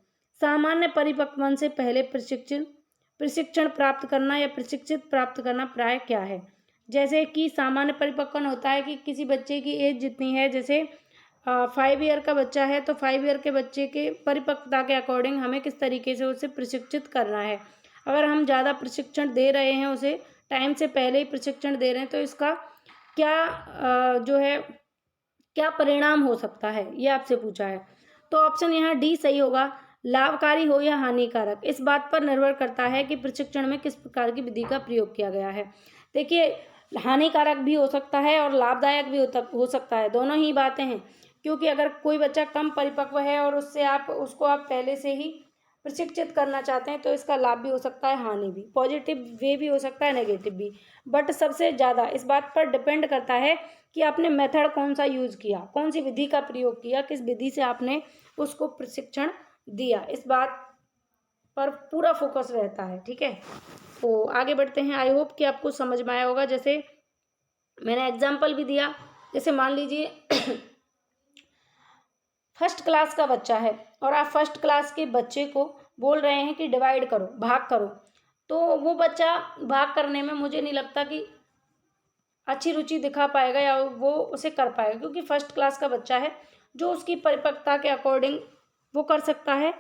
सामान्य परिपक्वन से पहले प्रशिक्षण प्राप्त करना या प्रशिक्षित प्राप्त करना प्राय क्या है। जैसे कि सामान्य परिपक्वन होता है कि किसी बच्चे की एज जितनी है, जैसे 5 ईयर का बच्चा है तो 5 ईयर के बच्चे के परिपक्वता के अकॉर्डिंग हमें किस तरीके से उसे प्रशिक्षित करना है। अगर हम ज़्यादा प्रशिक्षण दे रहे हैं, उसे टाइम से पहले ही प्रशिक्षण दे रहे हैं, तो इसका क्या जो है क्या परिणाम हो सकता है, ये आपसे पूछा है। तो ऑप्शन यहाँ डी सही होगा, लाभकारी हो या हानिकारक, इस बात पर निर्भर करता है कि प्रशिक्षण में किस प्रकार की विधि का प्रयोग किया गया है। देखिए हानिकारक भी हो सकता है और लाभदायक भी हो सकता है, दोनों ही बातें हैं। क्योंकि अगर कोई बच्चा कम परिपक्व है और उसको आप पहले से ही प्रशिक्षित करना चाहते हैं, तो इसका लाभ भी हो सकता है, हानि भी, पॉजिटिव वे भी हो सकता है, नेगेटिव भी। बट सबसे ज़्यादा इस बात पर डिपेंड करता है कि आपने मेथड कौन सा यूज़ किया, कौन सी विधि का प्रयोग किया, किस विधि से आपने उसको प्रशिक्षण दिया, इस बात पर पूरा फोकस रहता है। ठीक है, तो आगे बढ़ते हैं। आई होप कि आपको समझ में आया होगा। जैसे मैंने एग्जाम्पल भी दिया, जैसे मान लीजिए फर्स्ट क्लास का बच्चा है और आप फर्स्ट क्लास के बच्चे को बोल रहे हैं कि डिवाइड करो, भाग करो, तो वो बच्चा भाग करने में मुझे नहीं लगता कि अच्छी रुचि दिखा पाएगा या वो उसे कर पाएगा, क्योंकि फर्स्ट क्लास का बच्चा है, जो उसकी परिपक्वता के अकॉर्डिंग वो कर सकता है,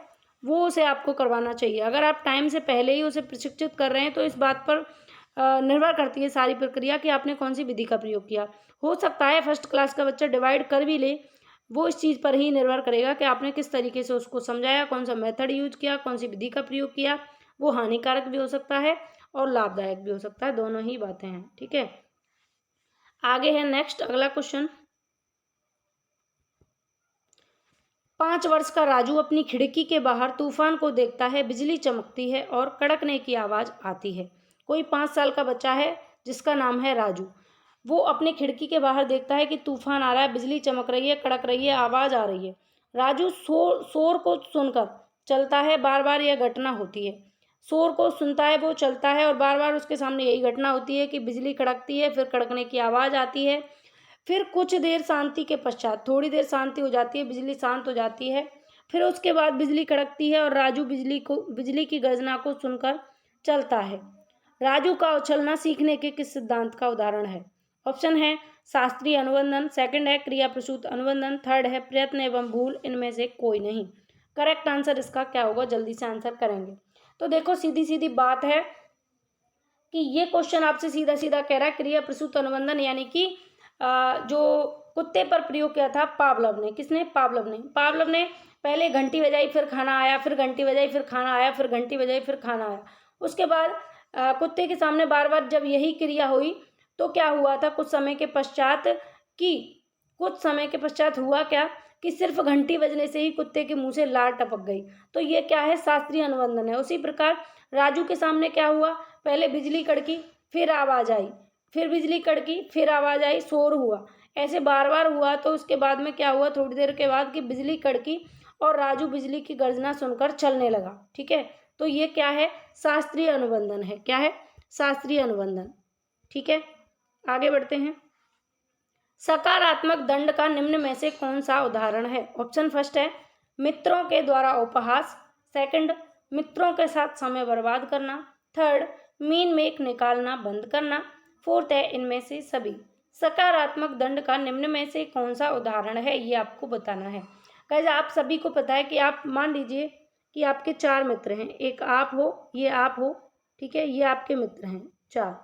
वो उसे आपको करवाना चाहिए। अगर आप टाइम से पहले ही उसे प्रशिक्षित कर रहे हैं तो इस बात पर निर्भर करती है सारी प्रक्रिया कि आपने कौन सी विधि का प्रयोग किया। हो सकता है फर्स्ट क्लास का बच्चा डिवाइड कर भी ले, वो इस चीज़ पर ही निर्भर करेगा कि आपने किस तरीके से उसको समझाया, कौन सा मेथड यूज किया, कौन सी विधि का प्रयोग किया। वो हानिकारक भी हो सकता है और लाभदायक भी हो सकता है, दोनों ही बातें हैं। ठीक है, आगे है नेक्स्ट अगला क्वेश्चन। 5 वर्ष का राजू अपनी खिड़की के बाहर तूफान को देखता है, बिजली चमकती है और कड़कने की आवाज़ आती है। कोई 5 साल का बच्चा है जिसका नाम है राजू, वो अपने खिड़की के बाहर देखता है कि तूफान आ रहा है, बिजली चमक रही है, कड़क रही है, आवाज़ आ रही है। राजू शोर को सुनकर चलता है, बार बार यह घटना होती है। शोर को सुनता है, वो चलता है और बार बार उसके सामने यही घटना होती है कि बिजली कड़कती है, फिर कड़कने की आवाज़ आती है। फिर कुछ देर शांति के पश्चात, थोड़ी देर शांति हो जाती है, बिजली शांत हो जाती है, फिर उसके बाद बिजली कड़कती है और राजू बिजली की गर्जना को सुनकर चलता है। राजू का उछलना सीखने के किस सिद्धांत का उदाहरण है। ऑप्शन है शास्त्रीय अनुबंधन, सेकंड है क्रिया प्रसूत अनुबंधन, थर्ड है प्रयत्न एवं भूल, इनमें से कोई नहीं। करेक्ट आंसर इसका क्या होगा, जल्दी से आंसर करेंगे। तो देखो सीधी सीधी बात है कि ये क्वेश्चन आपसे सीधा सीधा कह रहा है क्रिया प्रसूत अनुबंधन, यानी कि जो कुत्ते पर प्रयोग किया था पावलव ने। किसने? पावलव ने पहले घंटी बजाई फिर खाना आया, फिर घंटी बजाई फिर खाना आया, फिर घंटी बजाई फिर खाना आया। उसके बाद कुत्ते के सामने बार बार जब यही क्रिया हुई तो क्या हुआ था, कुछ समय के पश्चात हुआ क्या कि सिर्फ घंटी बजने से ही कुत्ते के मुंह से लार टपक गई। तो ये क्या है, शास्त्रीय अनुबंधन है। उसी प्रकार राजू के सामने क्या हुआ, पहले बिजली कड़की फिर आवाज़ आई, फिर बिजली कड़की फिर आवाज़ आई, शोर हुआ, ऐसे बार बार हुआ। तो उसके बाद में क्या हुआ, थोड़ी देर के बाद कि बिजली कड़की और राजू बिजली की गर्जना सुनकर चलने लगा। ठीक है, तो ये क्या है, शास्त्रीय अनुबंधन है। क्या है, शास्त्रीय अनुबंधन। ठीक है, आगे बढ़ते हैं। सकारात्मक दंड का निम्न में से कौन सा उदाहरण है? ऑप्शन फर्स्ट है मित्रों के द्वारा उपहास, सेकंड मित्रों के साथ समय बर्बाद करना, थर्ड मीन मेक निकालना बंद करना, फोर्थ है इनमें से सभी। सकारात्मक दंड का निम्न में से कौन सा उदाहरण है, ये आपको बताना है। गाइस आप सभी को पता है कि आप मान लीजिए कि आपके 4 मित्र हैं, एक आप हो, ये आप हो, ठीक है, ये आपके मित्र हैं 4।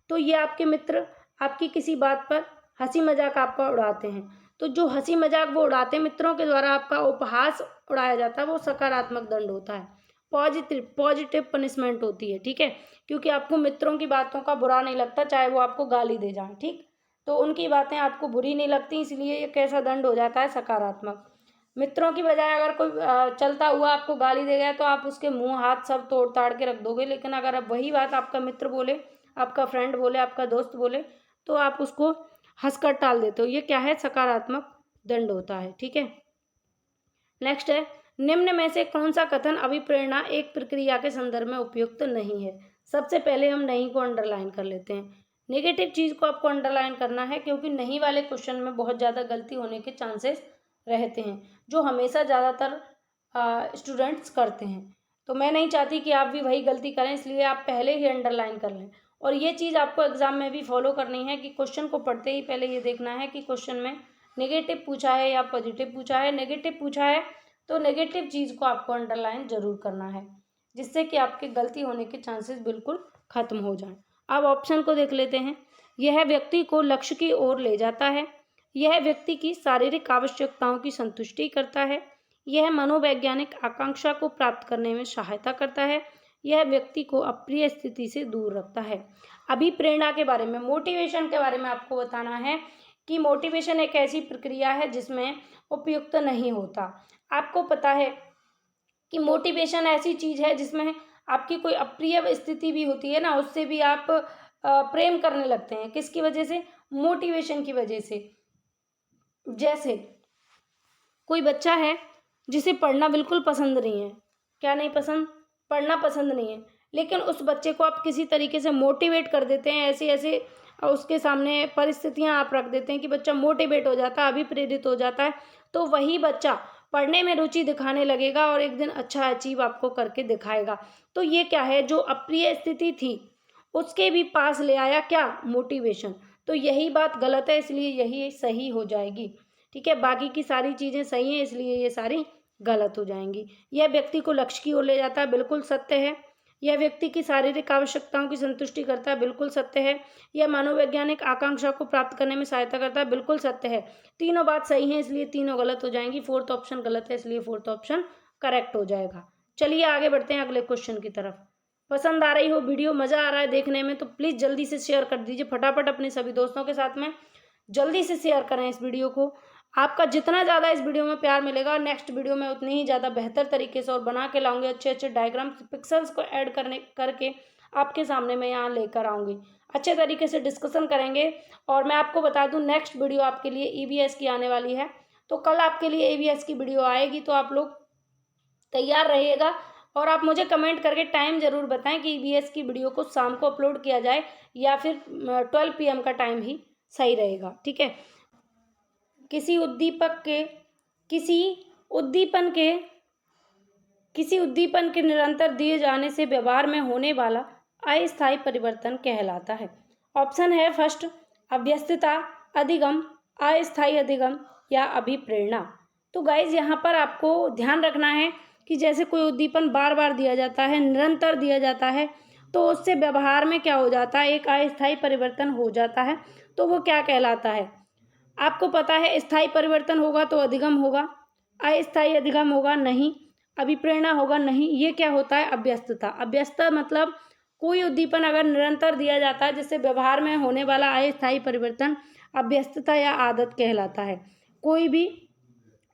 तो ये आपके मित्र आपकी किसी बात पर हंसी मजाक आपका उड़ाते हैं, तो जो हंसी मजाक वो उड़ाते हैं, मित्रों के द्वारा आपका उपहास उड़ाया जाता है, वो सकारात्मक दंड होता है, पॉजिटिव पनिशमेंट होती है। ठीक है, क्योंकि आपको मित्रों की बातों का बुरा नहीं लगता, चाहे वो आपको गाली दे जाएं। ठीक, तो उनकी बातें आपको बुरी नहीं लगती, इसलिए ये कैसा दंड हो जाता है, सकारात्मक। मित्रों की बजाय अगर कोई चलता हुआ आपको गाली दे गया तो आप उसके मुंह हाथ सब तोड़ ताड़ के रख दोगे, लेकिन अगर अब वही बात आपका मित्र बोले, आपका फ्रेंड बोले, आपका दोस्त बोले, तो आप उसको हंसकर टाल देते हो। ये क्या है, सकारात्मक दंड होता है। ठीक है, नेक्स्ट है निम्न में से कौन सा कथन अभिप्रेरणा एक प्रक्रिया के संदर्भ में उपयुक्त नहीं है? सबसे पहले हम नहीं को अंडरलाइन कर लेते हैं। नेगेटिव चीज को आपको अंडरलाइन करना है, क्योंकि नहीं वाले क्वेश्चन में बहुत ज़्यादा गलती होने के चांसेस रहते हैं, जो हमेशा ज़्यादातर स्टूडेंट्स करते हैं। तो मैं नहीं चाहती कि आप भी वही गलती करें, इसलिए आप पहले ही अंडरलाइन कर लें। और ये चीज़ आपको एग्जाम में भी फॉलो करनी है कि क्वेश्चन को पढ़ते ही पहले ये देखना है कि क्वेश्चन में नेगेटिव पूछा है या पॉजिटिव पूछा है। नेगेटिव पूछा है तो नेगेटिव चीज़ को आपको अंडरलाइन जरूर करना है, जिससे कि आपके गलती होने के चांसेस बिल्कुल खत्म हो जाएं। अब ऑप्शन को देख लेते हैं। यह व्यक्ति को लक्ष्य की ओर ले जाता है, यह व्यक्ति की शारीरिक आवश्यकताओं की संतुष्टि करता है, यह मनोवैज्ञानिक आकांक्षा को प्राप्त करने में सहायता करता है, यह व्यक्ति को अप्रिय स्थिति से दूर रखता है। अभी प्रेरणा के बारे में, मोटिवेशन के बारे में आपको बताना है कि मोटिवेशन एक ऐसी प्रक्रिया है जिसमें उपयुक्त नहीं होता। आपको पता है कि मोटिवेशन ऐसी चीज़ है जिसमें आपकी कोई अप्रिय स्थिति भी होती है ना, उससे भी आप प्रेम करने लगते हैं। किसकी वजह से? मोटिवेशन की वजह से। जैसे कोई बच्चा है जिसे पढ़ना बिल्कुल पसंद नहीं है। क्या नहीं पसंद? पढ़ना पसंद नहीं है, लेकिन उस बच्चे को आप किसी तरीके से मोटिवेट कर देते हैं, ऐसे ऐसे उसके सामने परिस्थितियां आप रख देते हैं कि बच्चा मोटिवेट हो जाता है, अभिप्रेरित हो जाता है, तो वही बच्चा पढ़ने में रुचि दिखाने लगेगा और एक दिन अच्छा अचीव आपको करके दिखाएगा। तो ये क्या है, जो अप्रिय स्थिति थी उसके भी पास ले आया क्या? मोटिवेशन। तो यही बात गलत है, इसलिए यही सही हो जाएगी। ठीक है, बाकी की सारी चीज़ें सही हैं, इसलिए ये सारी गलत हो जाएंगी। यह व्यक्ति को लक्ष्य की ओर ले जाता है, बिल्कुल सत्य है। यह व्यक्ति की शारीरिक आवश्यकताओं की संतुष्टि करता है, बिल्कुल सत्य है। यह मनोवैज्ञानिक आकांक्षा को प्राप्त करने में सहायता करता है, बिल्कुल सत्य है। तीनों बात सही है, इसलिए तीनों गलत हो जाएंगी। फोर्थ ऑप्शन गलत है, इसलिए फोर्थ ऑप्शन करेक्ट हो जाएगा। चलिए आगे बढ़ते हैं अगले क्वेश्चन की तरफ। पसंद आ रही हो वीडियो, मज़ा आ रहा है देखने में, तो प्लीज़ जल्दी से शेयर कर दीजिए फटाफट अपने सभी दोस्तों के साथ में। जल्दी से शेयर करें इस वीडियो को। आपका जितना ज़्यादा इस वीडियो में प्यार मिलेगा, नेक्स्ट वीडियो में उतनी ही ज़्यादा बेहतर तरीके से और बना के लाऊंगी। अच्छे अच्छे डायग्राम्स, पिक्सेल्स को ऐड करके आपके सामने मैं यहाँ लेकर आऊँगी। अच्छे तरीके से डिस्कशन करेंगे। और मैं आपको बता दूँ, नेक्स्ट वीडियो आपके लिए ईवीएस की आने वाली है, तो कल आपके लिए ईवीएस की वीडियो आएगी, तो आप लोग तैयार रहिएगा। और आप मुझे कमेंट करके टाइम ज़रूर बताएं कि ईवीएस की वीडियो को शाम को अपलोड किया जाए या फिर 12 PM का टाइम ही सही रहेगा। ठीक है, किसी उद्दीपन के निरंतर दिए जाने से व्यवहार में होने वाला अस्थायी परिवर्तन कहलाता है। ऑप्शन है फर्स्ट अभ्यस्तता, अधिगम, अस्थायी अधिगम या अभिप्रेरणा। तो गाइज यहाँ पर आपको ध्यान रखना है कि जैसे कोई उद्दीपन बार बार दिया जाता है, निरंतर दिया जाता है, तो उससे व्यवहार में क्या हो जाता है, एक अस्थायी परिवर्तन हो जाता है, तो वो क्या कहलाता है? आपको पता है स्थायी परिवर्तन होगा तो अधिगम होगा, अस्थायी अधिगम होगा, नहीं। अभिप्रेरणा होगा, नहीं। ये क्या होता है? अभ्यस्तता। अभ्यस्तता मतलब कोई उद्दीपन अगर निरंतर दिया जाता है जिससे व्यवहार में होने वाला अस्थायी परिवर्तन अभ्यस्तता या आदत कहलाता है। कोई भी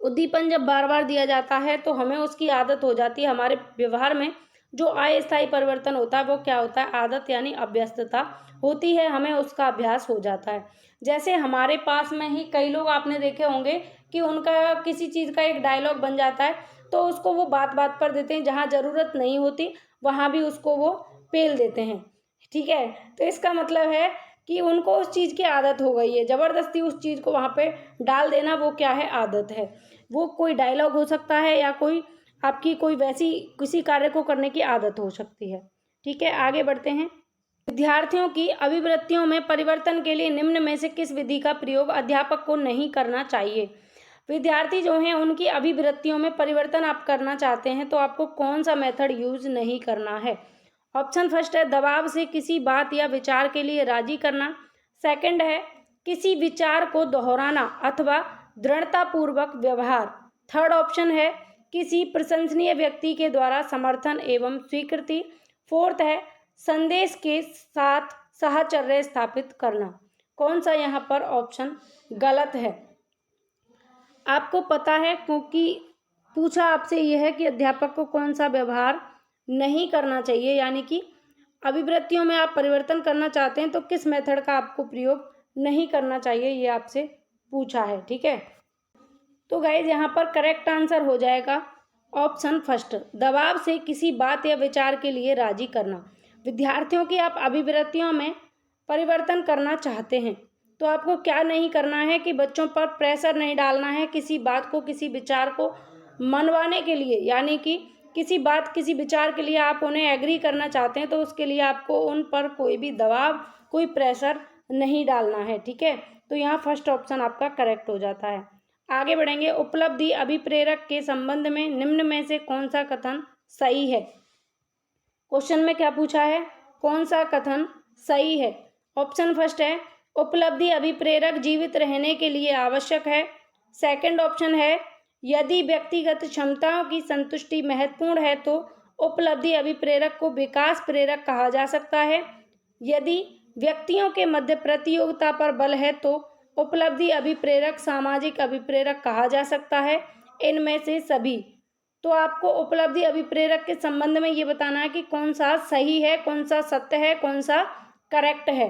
उद्दीपन जब बार बार दिया जाता है तो हमें उसकी आदत हो जाती है। हमारे व्यवहार में जो अस्थायी परिवर्तन होता है वो क्या होता है? आदत यानी अभ्यस्तता होती है, हमें उसका अभ्यास हो जाता है। जैसे हमारे पास में ही कई लोग आपने देखे होंगे कि उनका किसी चीज़ का एक डायलॉग बन जाता है तो उसको वो बात बात पर देते हैं, जहाँ ज़रूरत नहीं होती वहाँ भी उसको वो पेल देते हैं। ठीक है, तो इसका मतलब है कि उनको उस चीज़ की आदत हो गई है, ज़बरदस्ती उस चीज़ को वहाँ पे डाल देना वो क्या है? आदत है। वो कोई डायलॉग हो सकता है या कोई आपकी कोई वैसी किसी कार्य को करने की आदत हो सकती है। ठीक है, आगे बढ़ते हैं। विद्यार्थियों की अभिवृत्तियों में परिवर्तन के लिए निम्न में से किस विधि का प्रयोग अध्यापक को नहीं करना चाहिए? विद्यार्थी जो हैं उनकी अभिवृत्तियों में परिवर्तन आप करना चाहते हैं तो आपको कौन सा मेथड यूज नहीं करना है? ऑप्शन फर्स्ट है दबाव से किसी बात या विचार के लिए राजी करना। सेकंड है किसी विचार को दोहराना अथवा दृढ़तापूर्वक व्यवहार। थर्ड ऑप्शन है किसी प्रशंसनीय व्यक्ति के द्वारा समर्थन एवं स्वीकृति। फोर्थ है संदेश के साथ साहचर्य स्थापित करना। कौन सा यहाँ पर ऑप्शन गलत है? आपको पता है क्योंकि पूछा आपसे यह है कि अध्यापक को कौन सा व्यवहार नहीं करना चाहिए, यानी कि अभिवृत्तियों में आप परिवर्तन करना चाहते हैं तो किस मेथड का आपको प्रयोग नहीं करना चाहिए, ये आपसे पूछा है। ठीक है, तो गाइज यहाँ पर करेक्ट आंसर हो जाएगा ऑप्शन फर्स्ट, दबाव से किसी बात या विचार के लिए राजी करना। विद्यार्थियों की आप अभिवृत्तियों में परिवर्तन करना चाहते हैं तो आपको क्या नहीं करना है कि बच्चों पर प्रेशर नहीं डालना है किसी बात को किसी विचार को मनवाने के लिए, यानी कि किसी बात किसी विचार के लिए आप उन्हें एग्री करना चाहते हैं तो उसके लिए आपको उन पर कोई भी दबाव कोई प्रेशर नहीं डालना है। ठीक है, तो यहाँ फर्स्ट ऑप्शन आपका करेक्ट हो जाता है। आगे बढ़ेंगे। उपलब्धि अभिप्रेरक के संबंध में निम्न में से कौन सा कथन सही है? क्वेश्चन में क्या पूछा है? कौन सा कथन सही है? ऑप्शन फर्स्ट है उपलब्धि अभिप्रेरक जीवित रहने के लिए आवश्यक है। सेकंड ऑप्शन है यदि व्यक्तिगत क्षमताओं की संतुष्टि महत्वपूर्ण है तो उपलब्धि अभिप्रेरक को विकास प्रेरक कहा जा सकता है। यदि व्यक्तियों के मध्य प्रतियोगिता पर बल है तो उपलब्धि अभिप्रेरक सामाजिक अभिप्रेरक कहा जा सकता है। इनमें से सभी। तो आपको उपलब्धि अभिप्रेरक के संबंध में ये बताना है कि कौन सा सही है, कौन सा सत्य है, कौन सा करेक्ट है।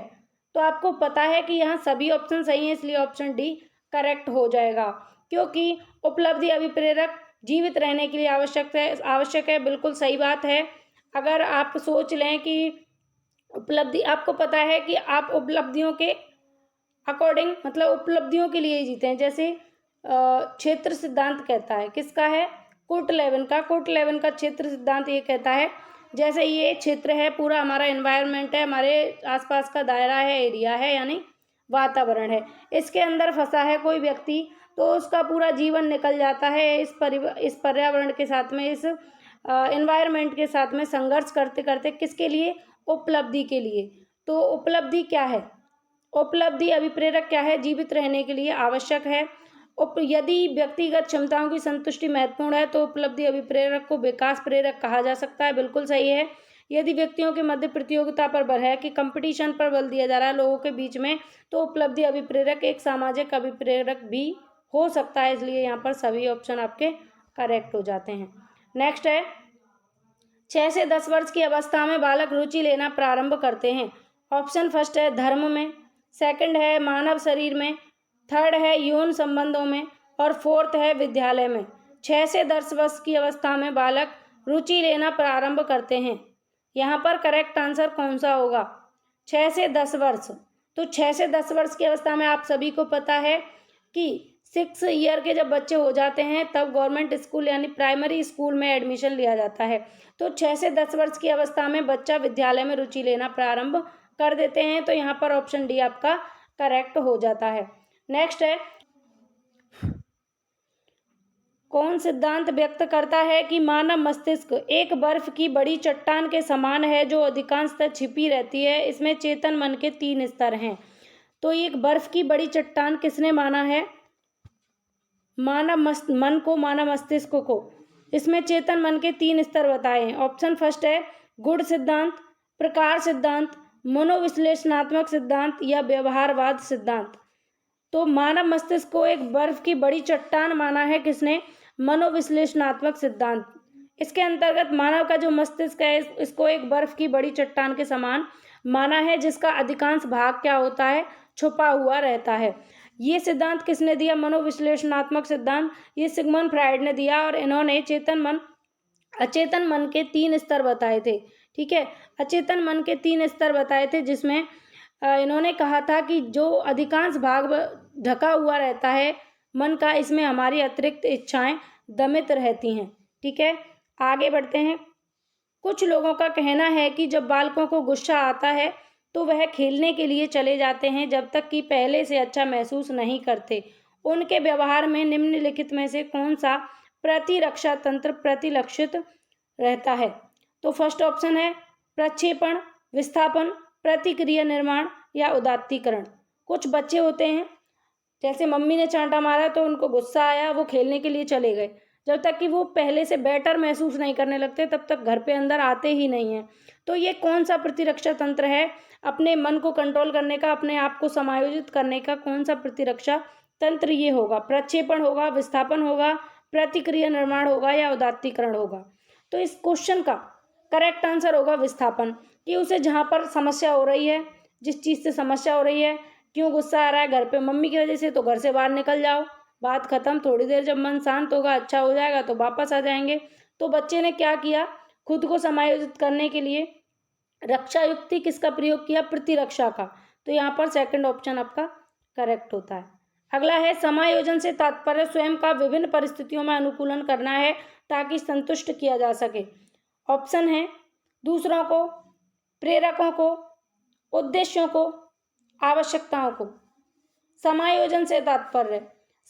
तो आपको पता है कि यहाँ सभी ऑप्शन सही हैं, इसलिए ऑप्शन डी करेक्ट हो जाएगा, क्योंकि उपलब्धि अभिप्रेरक जीवित रहने के लिए आवश्यक है। बिल्कुल सही बात है। अगर आप सोच लें कि उपलब्धि, आपको पता है कि आप उपलब्धियों के अकॉर्डिंग मतलब उपलब्धियों के लिए ही जीते हैं। जैसे क्षेत्र सिद्धांत कहता है, किसका है? कुर्ट लेविन का। कुर्ट लेविन का क्षेत्र सिद्धांत ये कहता है जैसे ये क्षेत्र है, पूरा हमारा एनवायरनमेंट है, हमारे आसपास का दायरा है, एरिया है, यानी वातावरण है, इसके अंदर फंसा है कोई व्यक्ति तो उसका पूरा जीवन निकल जाता है इस पर्यावरण के साथ में, इस एनवायरनमेंट के साथ में संघर्ष करते करते। किसके लिए? उपलब्धि के लिए। तो उपलब्धि क्या है? उपलब्धि अभिप्रेरक क्या है? जीवित रहने के लिए आवश्यक है। यदि व्यक्तिगत क्षमताओं की संतुष्टि महत्वपूर्ण है तो उपलब्धि अभिप्रेरक को विकास प्रेरक कहा जा सकता है। बिल्कुल सही है। यदि व्यक्तियों के मध्य प्रतियोगिता पर बल है कि कंपटीशन पर बल दिया जा रहा है लोगों के बीच में, तो उपलब्धि अभिप्रेरक एक सामाजिक अभिप्रेरक भी हो सकता है। इसलिए यहाँ पर सभी ऑप्शन आपके करेक्ट हो जाते हैं। नेक्स्ट है 6 से 10 वर्ष की अवस्था में बालक रुचि लेना प्रारंभ करते हैं। ऑप्शन फर्स्ट है धर्म में, सेकंड है मानव शरीर में, थर्ड है यौन संबंधों में और फोर्थ है विद्यालय में। 6 से 10 वर्ष की अवस्था में बालक रुचि लेना प्रारंभ करते हैं। यहाँ पर करेक्ट आंसर कौन सा होगा? 6 से 10 वर्ष। तो 6 से 10 वर्ष की अवस्था में आप सभी को पता है कि 6 ईयर के जब बच्चे हो जाते हैं तब गवर्नमेंट स्कूल यानी प्राइमरी स्कूल में एडमिशन लिया जाता है। तो 6 से 10 वर्ष की अवस्था में बच्चा विद्यालय में रुचि लेना प्रारंभ कर देते हैं। तो यहाँ पर ऑप्शन डी आपका करेक्ट हो जाता है। नेक्स्ट है कौन सिद्धांत व्यक्त करता है कि मानव मस्तिष्क एक बर्फ की बड़ी चट्टान के समान है जो अधिकांशतः छिपी रहती है, इसमें चेतन मन के 3 स्तर हैं। तो एक बर्फ की बड़ी चट्टान किसने माना है? मानव मस्तिष्क को। इसमें चेतन मन के 3 स्तर बताए हैं। ऑप्शन फर्स्ट है गुण सिद्धांत, प्रकार सिद्धांत, मनोविश्लेषणात्मक सिद्धांत या व्यवहारवाद सिद्धांत। तो मानव मस्तिष्क को एक बर्फ की बड़ी चट्टान माना है किसने? मनोविश्लेषणात्मक सिद्धांत। इसके अंतर्गत मानव का जो मस्तिष्क है इसको एक बर्फ की बड़ी चट्टान के समान माना है, जिसका अधिकांश भाग क्या होता है? छुपा हुआ रहता है। ये सिद्धांत किसने दिया? मनोविश्लेषणात्मक सिद्धांत ये सिगमंड फ्राइड ने दिया, और इन्होंने चेतन मन अचेतन मन के 3 स्तर बताए थे। ठीक है, अचेतन मन के 3 स्तर बताए थे, जिसमें इन्होंने कहा था कि जो अधिकांश भाग ढका हुआ रहता है मन का, इसमें हमारी अतिरिक्त इच्छाएं दमित रहती हैं। ठीक है, आगे बढ़ते हैं। कुछ लोगों का कहना है कि जब बालकों को गुस्सा आता है तो वह खेलने के लिए चले जाते हैं जब तक कि पहले से अच्छा महसूस नहीं करते। उनके व्यवहार में निम्नलिखित में से कौन सा प्रतिरक्षा तंत्र प्रतिलक्षित रहता है? तो फर्स्ट ऑप्शन है प्रक्षेपण, विस्थापन, प्रतिक्रिया निर्माण या उदात्तीकरण। कुछ बच्चे होते हैं, जैसे मम्मी ने चांटा मारा तो उनको गुस्सा आया, वो खेलने के लिए चले गए, जब तक कि वो पहले से बेटर महसूस नहीं करने लगते तब तक घर पे अंदर आते ही नहीं हैं। तो ये कौन सा प्रतिरक्षा तंत्र है? अपने मन को कंट्रोल करने का, अपने आप को समायोजित करने का कौन सा प्रतिरक्षा तंत्र ये होगा? प्रक्षेपण होगा, विस्थापन होगा, प्रतिक्रिया निर्माण होगा या उदात्तीकरण होगा? तो इस क्वेश्चन का करेक्ट आंसर होगा विस्थापन। कि उसे जहाँ पर समस्या हो रही है, जिस चीज़ से समस्या हो रही है, क्यों गुस्सा आ रहा है घर पे मम्मी की वजह से, तो घर से बाहर निकल जाओ, बात खत्म। थोड़ी देर जब मन शांत होगा, अच्छा हो जाएगा तो वापस आ जाएंगे। तो बच्चे ने क्या किया? खुद को समायोजित करने के लिए रक्षा युक्ति किसका प्रयोग किया? प्रतिरक्षा का। तो यहाँ पर सेकंड ऑप्शन आपका करेक्ट होता है। अगला है समायोजन से तात्पर्य स्वयं का विभिन्न परिस्थितियों में अनुकूलन करना है ताकि संतुष्ट किया जा सके। ऑप्शन है दूसरों को, प्रेरकों को, उद्देश्यों को, आवश्यकताओं को। समायोजन से तात्पर्य,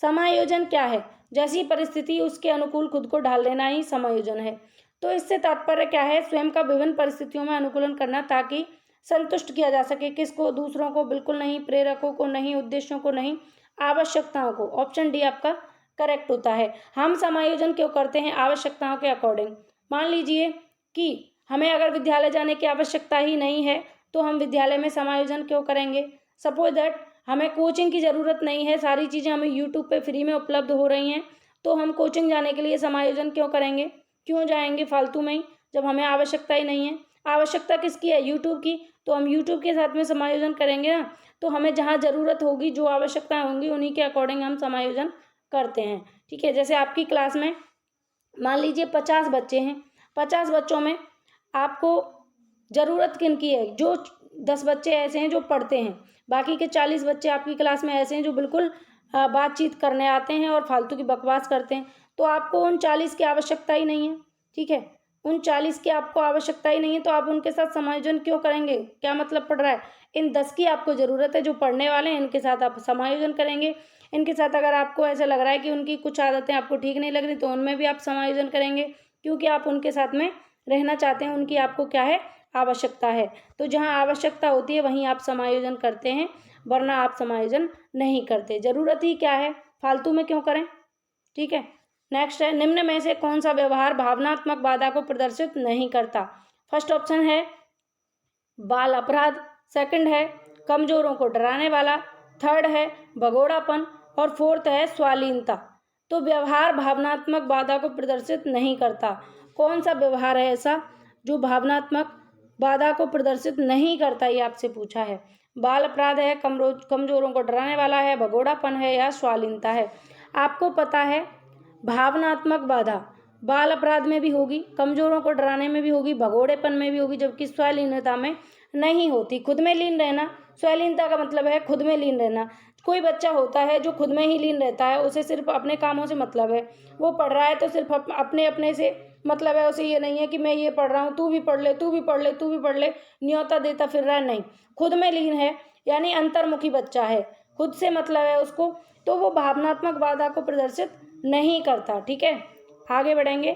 समायोजन क्या है? जैसी परिस्थिति उसके अनुकूल खुद को ढाल लेना ही समायोजन है। तो इससे तात्पर्य क्या है? स्वयं का विभिन्न परिस्थितियों में अनुकूलन करना ताकि संतुष्ट किया जा सके। किसको? दूसरों को बिल्कुल नहीं, प्रेरकों को नहीं, उद्देश्यों को नहीं, आवश्यकताओं को। ऑप्शन डी आपका करेक्ट होता है। हम समायोजन क्यों करते हैं? आवश्यकताओं के अकॉर्डिंग। मान लीजिए कि हमें अगर विद्यालय जाने की आवश्यकता ही नहीं है तो हम विद्यालय में समायोजन क्यों करेंगे? सपोज दैट हमें कोचिंग की ज़रूरत नहीं है, सारी चीज़ें हमें यूट्यूब पे फ्री में उपलब्ध हो रही हैं, तो हम कोचिंग जाने के लिए समायोजन क्यों करेंगे? क्यों जाएंगे फालतू में ही, जब हमें आवश्यकता ही नहीं है। आवश्यकता किसकी है? यूट्यूब की। तो हम यूट्यूब के साथ में समायोजन करेंगे ना। तो हमें जहाँ ज़रूरत होगी, जो आवश्यकताएँ होंगी, उन्हीं के अकॉर्डिंग हम समायोजन करते हैं। ठीक है, जैसे आपकी क्लास में मान लीजिए 50 बच्चे हैं, 50 बच्चों में आपको ज़रूरत किन की है? जो 10 बच्चे ऐसे हैं जो पढ़ते हैं, बाकी के 40 बच्चे आपकी क्लास में ऐसे हैं जो बिल्कुल बातचीत करने आते हैं और फालतू की बकवास करते हैं। तो आपको उन 40 की आवश्यकता ही नहीं है। ठीक है, उन 40 की आपको आवश्यकता ही नहीं है, तो आप उनके साथ समायोजन क्यों करेंगे? क्या मतलब पड़ रहा है? इन 10 की आपको ज़रूरत है, जो पढ़ने वाले हैं, इनके साथ आप समायोजन करेंगे। इनके साथ अगर आपको ऐसा लग रहा है कि उनकी कुछ आदतें आपको ठीक नहीं लग रही, तो उनमें भी आप समायोजन करेंगे, क्योंकि आप उनके साथ में रहना चाहते हैं, उनकी आपको क्या है? आवश्यकता है। तो जहाँ आवश्यकता होती है वहीं आप समायोजन करते हैं, वरना आप समायोजन नहीं करते। ज़रूरत ही क्या है, फालतू में क्यों करें? ठीक है, नेक्स्ट है निम्न में से कौन सा व्यवहार भावनात्मक बाधा को प्रदर्शित नहीं करता? फर्स्ट ऑप्शन है बाल अपराध, सेकंड है कमजोरों को डराने वाला, थर्ड है भगोड़ापन और फोर्थ है स्वालीनता। तो व्यवहार भावनात्मक बाधा को प्रदर्शित नहीं करता। कौन सा व्यवहार है ऐसा जो भावनात्मक बाधा को प्रदर्शित नहीं करता? ये आपसे पूछा है। बाल अपराध है, कमजोरों को डराने वाला है, भगोड़ापन है या स्वालीनता है। आपको पता है भावनात्मक बाधा बाल अपराध में भी होगी, कमजोरों को डराने में भी होगी, भगोड़ेपन में भी होगी, जबकि स्वलीनता में नहीं होती। खुद में लीन रहना, स्वलीनता का मतलब है खुद में लीन रहना। कोई बच्चा होता है जो खुद में ही लीन रहता है, उसे सिर्फ अपने कामों से मतलब है। वो पढ़ रहा है तो सिर्फ अपने अपने से मतलब है, उसे ये नहीं है कि मैं ये पढ़ रहा हूँ, तू भी पढ़ ले, तू भी पढ़ ले, तू भी पढ़ ले, न्योता देता फिर रहा है। नहीं, खुद में लीन है, यानी अंतर्मुखी बच्चा है, खुद से मतलब है उसको, तो वो भावनात्मक बाधा को प्रदर्शित नहीं करता। ठीक है, आगे बढ़ेंगे।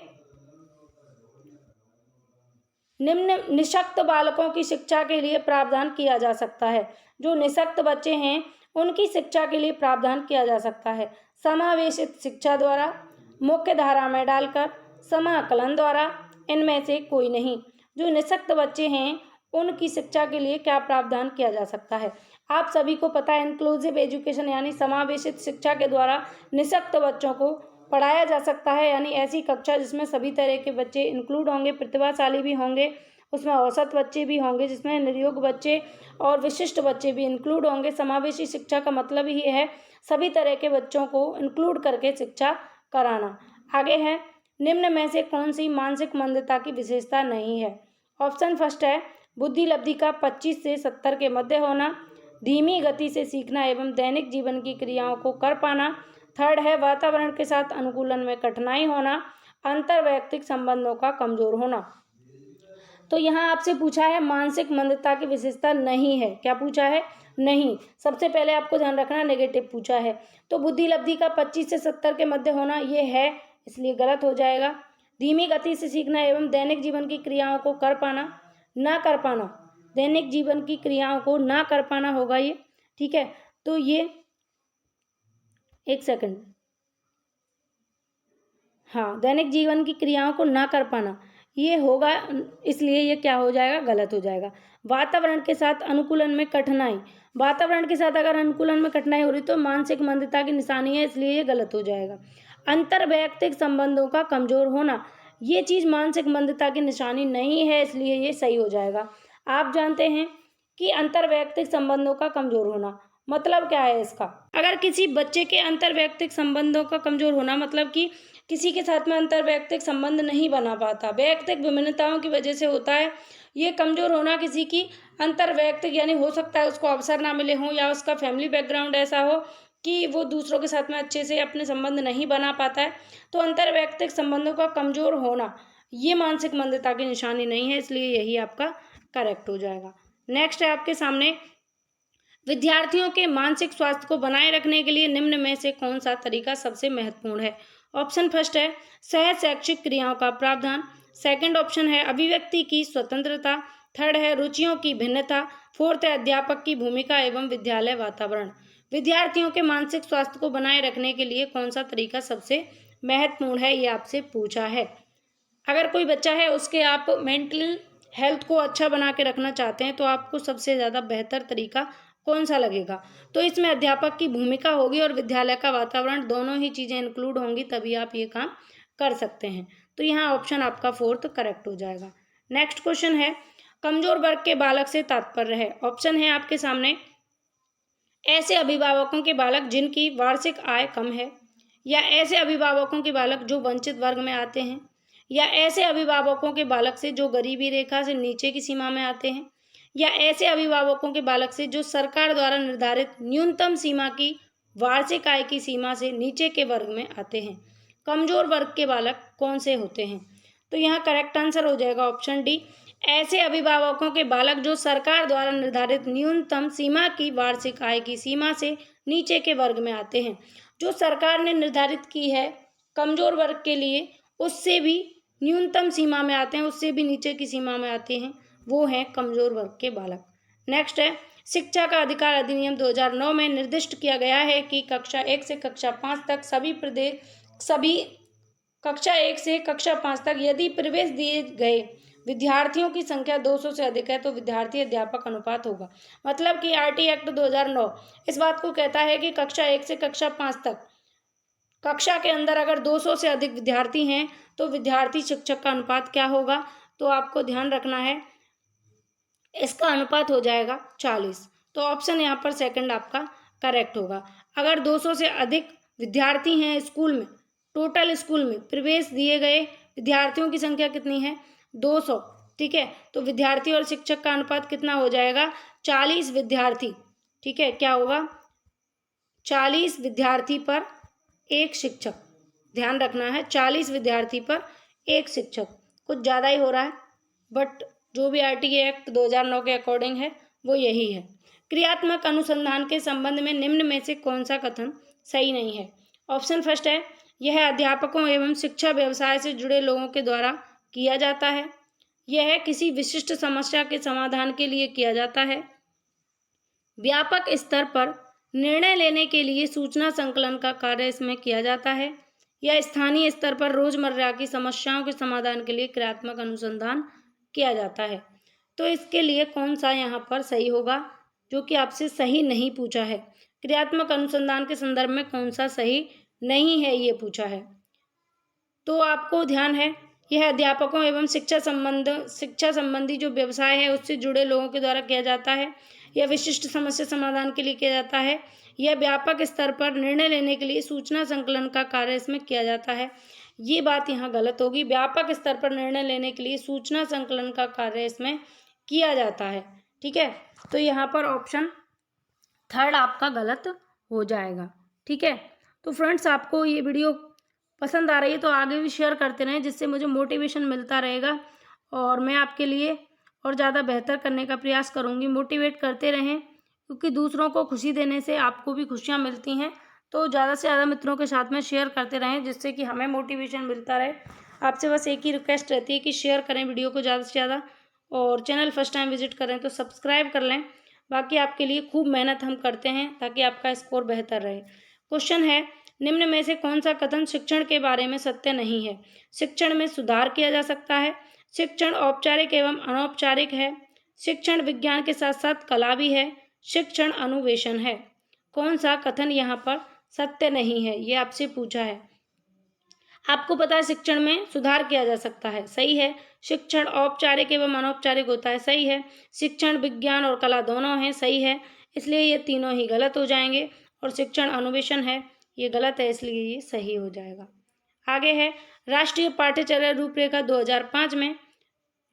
निम्न निशक्त बालकों की शिक्षा के लिए प्रावधान किया जा सकता है। जो निशक्त बच्चे हैं उनकी शिक्षा के लिए प्रावधान किया जा सकता है। समावेशित शिक्षा द्वारा, मुख्य धारा में डालकर, समाकलन द्वारा, इनमें से कोई नहीं। जो निःशक्त बच्चे हैं उनकी शिक्षा के लिए क्या प्रावधान किया जा सकता है? आप सभी को पता है इंक्लूसिव एजुकेशन यानी समावेशित शिक्षा के द्वारा निःशक्त बच्चों को पढ़ाया जा सकता है, यानी ऐसी कक्षा जिसमें सभी तरह के बच्चे इंक्लूड होंगे, प्रतिभाशाली भी होंगे, उसमें औसत बच्चे भी होंगे, जिसमें निर्योग्य बच्चे और विशिष्ट बच्चे भी इंक्लूड होंगे। समावेशी शिक्षा का मतलब ही है सभी तरह के बच्चों को इंक्लूड करके शिक्षा कराना। आगे है, निम्न में से कौन सी मानसिक मंदता की विशेषता नहीं है? ऑप्शन फर्स्ट है बुद्धि लब्धि का 25 से 70 के मध्य होना, धीमी गति से सीखना एवं दैनिक जीवन की क्रियाओं को कर पाना। थर्ड है वातावरण के साथ अनुकूलन में कठिनाई होना, अंतर्वैयक्तिक संबंधों का कमजोर होना। तो यहाँ आपसे पूछा है मानसिक मंदता की विशेषता नहीं है। क्या पूछा है? नहीं। सबसे पहले आपको ध्यान रखना नेगेटिव पूछा है। तो बुद्धि लब्धि का 25 से 70 के मध्य होना ये है, इसलिए गलत हो जाएगा। धीमी गति से सीखना एवं दैनिक जीवन की क्रियाओं को कर पाना, ना कर पाना, दैनिक जीवन की क्रियाओं को ना कर पाना होगा ये, ठीक है। तो ये एक सेकंड, हाँ, दैनिक जीवन की क्रियाओं को ना कर पाना ये होगा, इसलिए ये क्या हो जाएगा? गलत हो जाएगा। वातावरण के साथ अनुकूलन में कठिनाई, वातावरण के साथ अगर अनुकूलन में कठिनाई हो रही तो मानसिक मंदता की निशानी है, इसलिए ये गलत हो जाएगा। अंतर्वैयक्तिक संबंधों का कमजोर होना, ये चीज़ मानसिक मंदता की निशानी नहीं है, इसलिए ये सही हो जाएगा। आप जानते हैं कि अंतर्वैयक्तिक संबंधों का कमजोर होना मतलब क्या है इसका? अगर किसी बच्चे के अंतर्वैयक्तिक संबंधों का कमजोर होना मतलब कि किसी के साथ में अंतर्वैयक्तिक संबंध नहीं बना पाता, वैयक्तिक विभिन्नताओं की वजह से होता है। ये कमजोर होना किसी की अंतर्वैयक्तिक यानी हो सकता है उसको अवसर ना मिले हों या उसका फैमिली बैकग्राउंड ऐसा हो कि वो दूसरों के साथ में अच्छे से अपने संबंध नहीं बना पाता है। तो अंतर्वैयक्तिक संबंधों का कमजोर होना ये मानसिक मंदता की निशानी नहीं है, इसलिए यही आपका करेक्ट हो जाएगा। नेक्स्ट है आपके सामने, विद्यार्थियों के मानसिक स्वास्थ्य को बनाए रखने के लिए निम्न में से कौन सा तरीका सबसे महत्वपूर्ण है? ऑप्शन फर्स्ट है सह शैक्षिक क्रियाओं का प्रावधान, सेकंड ऑप्शन है अभिव्यक्ति की स्वतंत्रता, थर्ड है रुचियों की भिन्नता, फोर्थ है अध्यापक की भूमिका एवं विद्यालय वातावरण। विद्यार्थियों के मानसिक स्वास्थ्य को बनाए रखने के लिए कौन सा तरीका सबसे महत्वपूर्ण है, ये आपसे पूछा है। अगर कोई बच्चा है उसके आप मेंटल हेल्थ को अच्छा बना के रखना चाहते हैं तो आपको सबसे ज़्यादा बेहतर तरीका कौन सा लगेगा? तो इसमें अध्यापक की भूमिका होगी और विद्यालय का वातावरण, दोनों ही चीज़ें इंक्लूड होंगी, तभी आप ये काम कर सकते हैं। तो यहाँ ऑप्शन आपका फोर्थ करेक्ट हो जाएगा। नेक्स्ट क्वेश्चन है, कमजोर वर्ग के बालक से तात्पर्य है। ऑप्शन है आपके सामने, ऐसे अभिभावकों के बालक जिनकी वार्षिक आय कम है, या ऐसे अभिभावकों के बालक जो वंचित वर्ग में आते हैं, या ऐसे अभिभावकों के बालक से जो गरीबी रेखा से नीचे की सीमा में आते हैं, या ऐसे अभिभावकों के बालक से जो सरकार द्वारा निर्धारित न्यूनतम सीमा की वार्षिक आय की सीमा से नीचे के वर्ग में आते हैं। कमजोर वर्ग के बालक कौन से होते हैं? तो यहाँ करेक्ट आंसर हो जाएगा ऑप्शन डी, ऐसे अभिभावकों के बालक जो सरकार द्वारा निर्धारित न्यूनतम सीमा की वार्षिक आय की सीमा से नीचे के वर्ग में आते हैं। जो सरकार ने निर्धारित की है कमजोर वर्ग के लिए, उससे भी न्यूनतम सीमा में आते हैं, उससे भी नीचे की सीमा में आते हैं, वो हैं कमजोर वर्ग के बालक। नेक्स्ट है, शिक्षा का अधिकार अधिनियम 2009 में निर्दिष्ट किया गया है कि कक्षा 1 से कक्षा 5 तक सभी कक्षा 1 से कक्षा 5 तक यदि प्रवेश दिए गए विद्यार्थियों की संख्या 200 से अधिक है तो विद्यार्थी अध्यापक अनुपात होगा। मतलब कि आरटी एक्ट 2009 इस बात को कहता है कि कक्षा 1 से कक्षा 5 तक कक्षा के अंदर अगर 200 से अधिक विद्यार्थी हैं तो विद्यार्थी शिक्षक का अनुपात क्या होगा? तो आपको ध्यान रखना है, इसका अनुपात हो जाएगा 40। तो ऑप्शन यहाँ पर सेकंड आपका करेक्ट होगा। अगर 200 से अधिक विद्यार्थी हैं स्कूल में, टोटल स्कूल में प्रवेश दिए गए विद्यार्थियों की संख्या कितनी है? 200, ठीक है। तो विद्यार्थी और शिक्षक का अनुपात कितना हो जाएगा? 40 विद्यार्थी, ठीक है। क्या होगा? 40 विद्यार्थी पर एक शिक्षक, ध्यान रखना है 40 विद्यार्थी पर एक शिक्षक। कुछ ज़्यादा ही हो रहा है, बट जो भी आरटीई एक्ट 2009 के अकॉर्डिंग है वो यही है। क्रियात्मक अनुसंधान के संबंध में निम्न में से कौन सा कथन सही नहीं है? ऑप्शन फर्स्ट है, यह अध्यापकों एवं शिक्षा व्यवसाय से जुड़े लोगों के द्वारा किया जाता है। यह किसी विशिष्ट समस्या के समाधान के लिए किया जाता है। व्यापक स्तर पर निर्णय लेने के लिए सूचना संकलन का कार्य इसमें किया जाता है, या स्थानीय स्तर पर रोजमर्रा की समस्याओं के समाधान के लिए क्रियात्मक अनुसंधान किया जाता है। तो इसके लिए कौन सा यहाँ पर सही होगा, जो कि आपसे सही नहीं पूछा है। क्रियात्मक अनुसंधान के संदर्भ में कौन सा सही नहीं है ये पूछा है। तो आपको ध्यान है, यह अध्यापकों एवं शिक्षा संबंधी जो व्यवसाय है उससे जुड़े लोगों के द्वारा किया जाता है, यह विशिष्ट समस्या समाधान के लिए किया जाता है, यह व्यापक स्तर पर निर्णय लेने के लिए सूचना संकलन का कार्य इसमें किया जाता है। ये बात यहाँ गलत होगी, व्यापक स्तर पर निर्णय लेने के लिए सूचना संकलन का कार्य इसमें किया जाता है। ठीक है, तो यहाँ पर ऑप्शन थर्ड आपका गलत हो जाएगा। ठीक है, तो फ्रेंड्स आपको ये वीडियो पसंद आ रही है तो आगे भी शेयर करते रहें, जिससे मुझे मोटिवेशन मिलता रहेगा और मैं आपके लिए और ज़्यादा बेहतर करने का प्रयास करूँगी। मोटिवेट करते रहें, क्योंकि दूसरों को खुशी देने से आपको भी खुशियाँ मिलती हैं। तो ज़्यादा से ज़्यादा मित्रों के साथ में शेयर करते रहें, जिससे कि हमें मोटिवेशन मिलता रहे। आपसे बस एक ही रिक्वेस्ट रहती है कि शेयर करें वीडियो को ज़्यादा से ज़्यादा, और चैनल फर्स्ट टाइम विजिट करें तो सब्सक्राइब कर लें। बाकी आपके लिए खूब मेहनत हम करते हैं ताकि आपका स्कोर बेहतर रहे। क्वेश्चन है, निम्न में से कौन सा कथन शिक्षण के बारे में सत्य नहीं है। शिक्षण में सुधार किया जा सकता है, शिक्षण औपचारिक एवं अनौपचारिक है, शिक्षण विज्ञान के साथ साथ कला भी है, शिक्षण अनुवेशन है। कौन सा कथन यहाँ पर सत्य नहीं है, ये आपसे पूछा है। आपको पता है शिक्षण में सुधार किया जा सकता है, सही है। शिक्षण औपचारिक एवं अनौपचारिक होता है, सही है। शिक्षण विज्ञान और कला दोनों हैं, सही है। इसलिए ये तीनों ही गलत हो जाएंगे। और शिक्षण अनुवेशन है, ये गलत है, इसलिए ये सही हो जाएगा। आगे है, राष्ट्रीय पाठ्यचर्या रूपरेखा 2005 में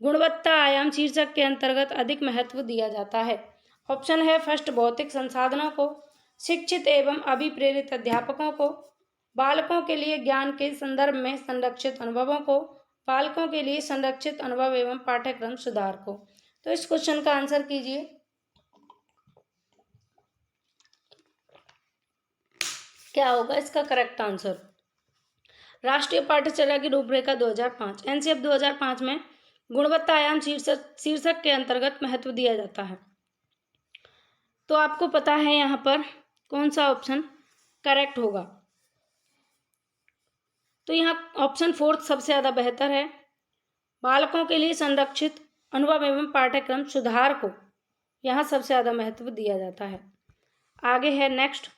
गुणवत्ता आयाम शीर्षक के अंतर्गत अधिक महत्व दिया जाता है। ऑप्शन है फर्स्ट, भौतिक संसाधनों को, शिक्षित एवं अभिप्रेरित अध्यापकों को, बालकों के लिए ज्ञान के संदर्भ में संरक्षित अनुभवों को, बालकों के लिए संरक्षित अनुभव एवं पाठ्यक्रम सुधार को। तो इस क्वेश्चन का आंसर कीजिए। क्या होगा इसका करेक्ट आंसर? राष्ट्रीय पाठ्यचर्या की रूपरेखा 2005, एनसीएफ 2005 में गुणवत्ता आयाम शीर्षक के अंतर्गत महत्व दिया जाता है। तो आपको पता है यहाँ पर कौन सा ऑप्शन करेक्ट होगा। तो यहाँ ऑप्शन फोर्थ सबसे ज़्यादा बेहतर है। बालकों के लिए संरक्षित अनुभव एवं पाठ्यक्रम सुधार को यहाँ सबसे ज़्यादा महत्व दिया जाता है। आगे है नेक्स्ट,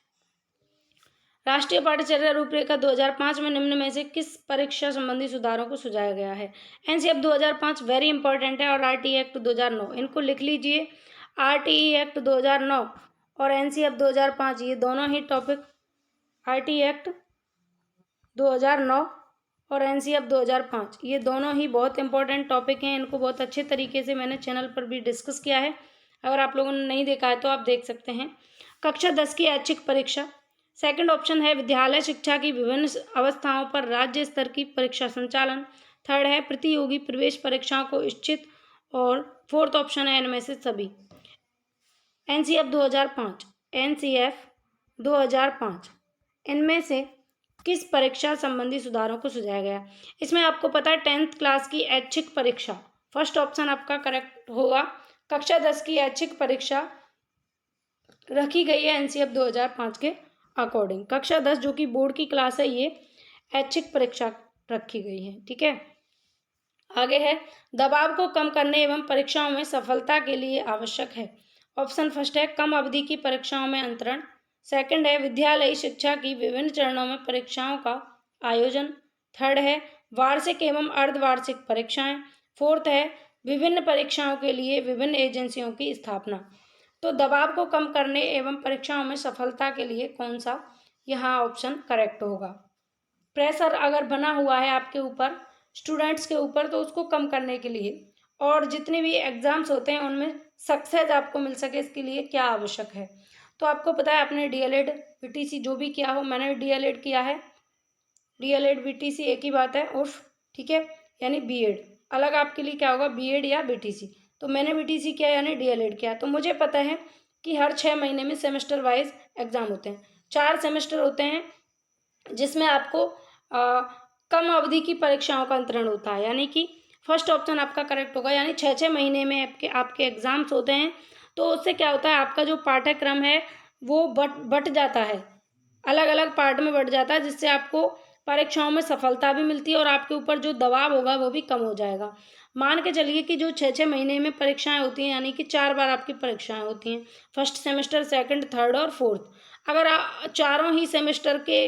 राष्ट्रीय पाठ्यचर्या रूपरेखा 2005 में निम्न में से किस परीक्षा संबंधी सुधारों को सुझाया गया है। एनसीएफ 2005 वेरी इंपॉर्टेंट है, और आरटीई एक्ट 2009, इनको लिख लीजिए। आरटीई एक्ट 2009 और एनसीएफ 2005 ये दोनों ही टॉपिक, आरटीई एक्ट 2009 और एनसीएफ 2005 ये दोनों ही बहुत इंपॉर्टेंट टॉपिक हैं। इनको बहुत अच्छे तरीके से मैंने चैनल पर भी डिस्कस किया है, अगर आप लोगों ने नहीं देखा है तो आप देख सकते हैं। कक्षा 10 की ऐच्छिक परीक्षा, सेकंड ऑप्शन है विद्यालय शिक्षा की विभिन्न अवस्थाओं पर राज्य स्तर की परीक्षा संचालन, थर्ड है प्रतियोगी प्रवेश परीक्षाओं को इच्छित, और फोर्थ ऑप्शन है इनमें से सभी। एनसीएफ 2005, एनसीएफ 2005 इनमें से किस परीक्षा संबंधी सुधारों को सुझाया गया। इसमें आपको पता है 10th क्लास की ऐच्छिक परीक्षा, फर्स्ट ऑप्शन आपका करेक्ट होगा। कक्षा 10 की ऐच्छिक परीक्षा रखी गई है एनसीएफ 2005 के अकॉर्डिंग। कक्षा 10 जो कि बोर्ड की क्लास है, ये ऐच्छिक परीक्षा रखी गई है। ठीक है, आगे है, दबाव को कम करने एवं परीक्षाओं में सफलता के लिए आवश्यक है। ऑप्शन फर्स्ट है कम अवधि की परीक्षाओं में अंतरण, सेकंड है विद्यालयी शिक्षा की विभिन्न चरणों में परीक्षाओं का आयोजन, थर्ड है वार्षिक एवं अर्धवार्षिक परीक्षाएं, फोर्थ है विभिन्न परीक्षाओं के लिए विभिन्न एजेंसियों की स्थापना। तो दबाव को कम करने एवं परीक्षाओं में सफलता के लिए कौन सा यहाँ ऑप्शन करेक्ट होगा। प्रेशर अगर बना हुआ है आपके ऊपर, स्टूडेंट्स के ऊपर, तो उसको कम करने के लिए और जितने भी एग्जाम्स होते हैं उनमें सक्सेस आपको मिल सके, इसके लिए क्या आवश्यक है। तो आपको पता है आपने डीएलएड बीटीसी जो भी किया हो, मैंने डीएलएड किया है, डीएलएड बीटीसी एक ही बात है उर्फ, ठीक है, यानी बीएड अलग आपके लिए क्या होगा, बीएड या बीटीसी। तो मैंने बीटीसी किया यानी डीएलएड किया। तो मुझे पता है कि हर 6 महीने में सेमेस्टर वाइज एग्जाम होते हैं, 4 सेमेस्टर होते हैं, जिसमें आपको कम अवधि की परीक्षाओं का अंतरण होता है, यानी कि फर्स्ट ऑप्शन आपका करेक्ट होगा। यानी 6-6 महीने में आपके एग्जाम्स होते हैं। तो उससे क्या होता है, आपका जो पाठ्यक्रम है वो बट जाता है, अलग अलग पार्ट में बट जाता है, जिससे आपको परीक्षाओं में सफलता भी मिलती है और आपके ऊपर जो दबाव होगा वो भी कम हो जाएगा। मान के चलिए कि जो 6-6 महीने में परीक्षाएं होती हैं, यानी कि 4 बार आपकी परीक्षाएं होती हैं, फर्स्ट सेमेस्टर, सेकंड, थर्ड और फोर्थ। अगर चारों ही सेमेस्टर के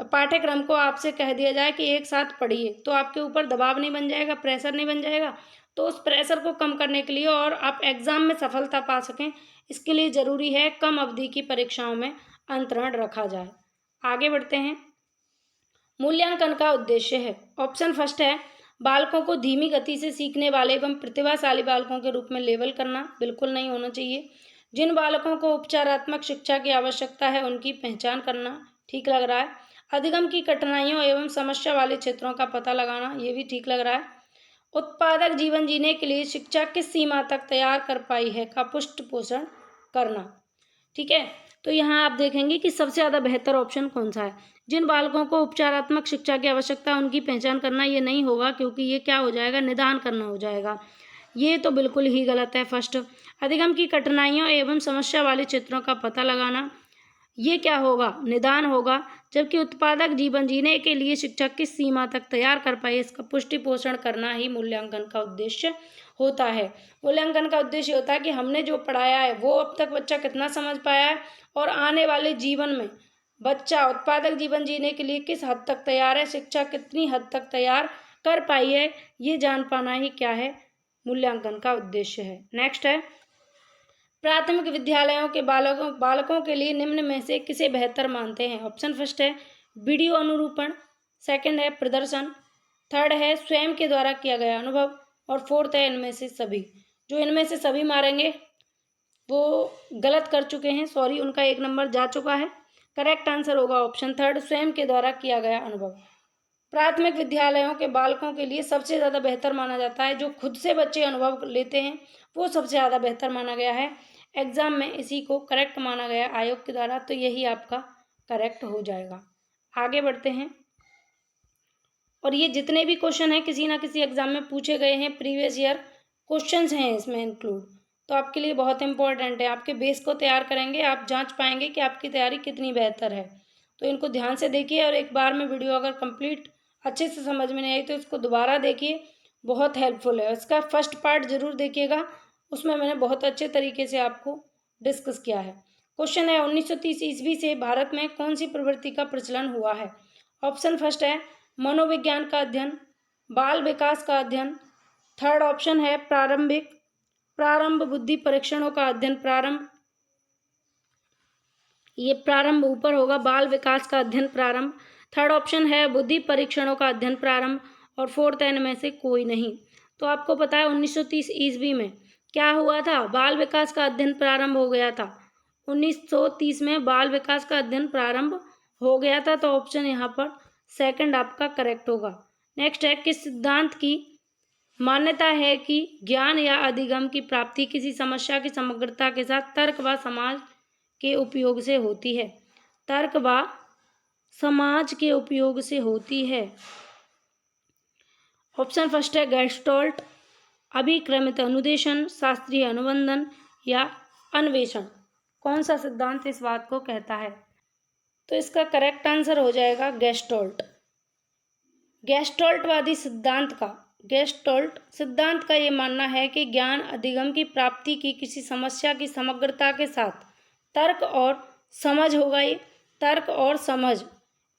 पाठ्यक्रम को आपसे कह दिया जाए कि एक साथ पढ़िए, तो आपके ऊपर दबाव नहीं बन जाएगा, प्रेशर नहीं बन जाएगा। तो उस प्रेशर को कम करने के लिए और आप एग्जाम में सफलता पा सकें, इसके लिए ज़रूरी है कम अवधि की परीक्षाओं में अंतरण रखा जाए। आगे बढ़ते हैं। मूल्यांकन का उद्देश्य है, ऑप्शन फर्स्ट है बालकों को धीमी गति से सीखने वाले एवं प्रतिभाशाली बालकों के रूप में लेबल करना, बिल्कुल नहीं होना चाहिए। जिन बालकों को उपचारात्मक शिक्षा की आवश्यकता है उनकी पहचान करना, ठीक लग रहा है। अधिगम की कठिनाइयों एवं समस्या वाले क्षेत्रों का पता लगाना, ये भी ठीक लग रहा है। उत्पादक जीवन जीने के लिए शिक्षा किस सीमा तक तैयार कर पाई है का पुष्ट पोषण करना, ठीक है। तो यहाँ आप देखेंगे कि सबसे ज़्यादा बेहतर ऑप्शन कौन सा है। जिन बालकों को उपचारात्मक शिक्षा की आवश्यकता है उनकी पहचान करना, ये नहीं होगा, क्योंकि ये क्या हो जाएगा, निदान करना हो जाएगा। ये तो बिल्कुल ही गलत है। फर्स्ट, अधिगम की कठिनाइयों एवं समस्या वाले क्षेत्रों का पता लगाना, ये क्या होगा, निदान होगा। जबकि उत्पादक जीवन जीने के लिए शिक्षक किस सीमा तक तैयार कर पाए, इसका पुष्टि पोषण करना ही मूल्यांकन का उद्देश्य होता है। मूल्यांकन का उद्देश्य होता है कि हमने जो पढ़ाया है वो अब तक बच्चा कितना समझ पाया है और आने वाले जीवन में बच्चा उत्पादक जीवन जीने के लिए किस हद तक तैयार है, शिक्षा कितनी हद तक तैयार कर पाई है, ये जान पाना ही क्या है, मूल्यांकन का उद्देश्य है। नेक्स्ट है, प्राथमिक विद्यालयों के बालकों के लिए निम्न में से किसे बेहतर मानते हैं। ऑप्शन फर्स्ट है वीडियो अनुरूपण, सेकंड है प्रदर्शन, थर्ड है स्वयं के द्वारा किया गया अनुभव और फोर्थ है इनमें से सभी। जो इनमें से सभी मारेंगे वो गलत कर चुके हैं, सॉरी, उनका 1 नंबर जा चुका है। करेक्ट आंसर होगा ऑप्शन थर्ड, स्वयं के द्वारा किया गया अनुभव। प्राथमिक विद्यालयों के बालकों के लिए सबसे ज़्यादा बेहतर माना जाता है जो खुद से बच्चे अनुभव लेते हैं, वो सबसे ज़्यादा बेहतर माना गया है। एग्जाम में इसी को करेक्ट माना गया आयोग के द्वारा, तो यही आपका करेक्ट हो जाएगा। आगे बढ़ते हैं। और ये जितने भी क्वेश्चन हैं किसी ना किसी एग्जाम में पूछे गए हैं, प्रीवियस ईयर क्वेश्चंस हैं इसमें इंक्लूड, तो आपके लिए बहुत इंपॉर्टेंट है। आपके बेस को तैयार करेंगे, आप जांच पाएंगे कि आपकी तैयारी कितनी बेहतर है। तो इनको ध्यान से देखिए और एक बार में वीडियो अगर कंप्लीट अच्छे से समझ में नहीं आई तो इसको दोबारा देखिए, बहुत हेल्पफुल है। इसका फर्स्ट पार्ट जरूर देखिएगा, उसमें मैंने बहुत अच्छे तरीके से आपको डिस्कस किया है। क्वेश्चन है 1930 ईस्वी से भारत में कौन सी प्रवृत्ति का प्रचलन हुआ है। ऑप्शन फर्स्ट है मनोविज्ञान का अध्ययन, बाल विकास का अध्ययन, थर्ड ऑप्शन है प्रारंभ बुद्धि परीक्षणों का अध्ययन, ये प्रारंभ ऊपर होगा, बाल विकास का अध्ययन प्रारंभ, थर्ड ऑप्शन है बुद्धि परीक्षणों का अध्ययन प्रारंभ और फोर्थ है इनमें से कोई नहीं। तो आपको पता है 1930 ईस्वी में क्या हुआ था, बाल विकास का अध्ययन प्रारंभ हो गया था। 1930 में बाल विकास का अध्ययन प्रारंभ हो गया था, तो ऑप्शन यहाँ पर सेकंड आपका करेक्ट होगा। नेक्स्ट है, किस सिद्धांत की मान्यता है कि ज्ञान या अधिगम की प्राप्ति किसी समस्या की समग्रता के साथ तर्क व समाज के उपयोग से होती है। तर्क व समाज के उपयोग से होती है। ऑप्शन फर्स्ट है गेस्टोल्ट, अभिक्रमित अनुदेशन, शास्त्रीय अनुबंधन या अन्वेषण। कौन सा सिद्धांत इस बात को कहता है, तो इसका करेक्ट आंसर हो जाएगा गेस्टोल्ट। गेस्टोल्टवादी सिद्धांत का ये मानना है कि ज्ञान अधिगम की प्राप्ति की किसी समस्या की समग्रता के साथ तर्क और समझ होगा। ये तर्क और समझ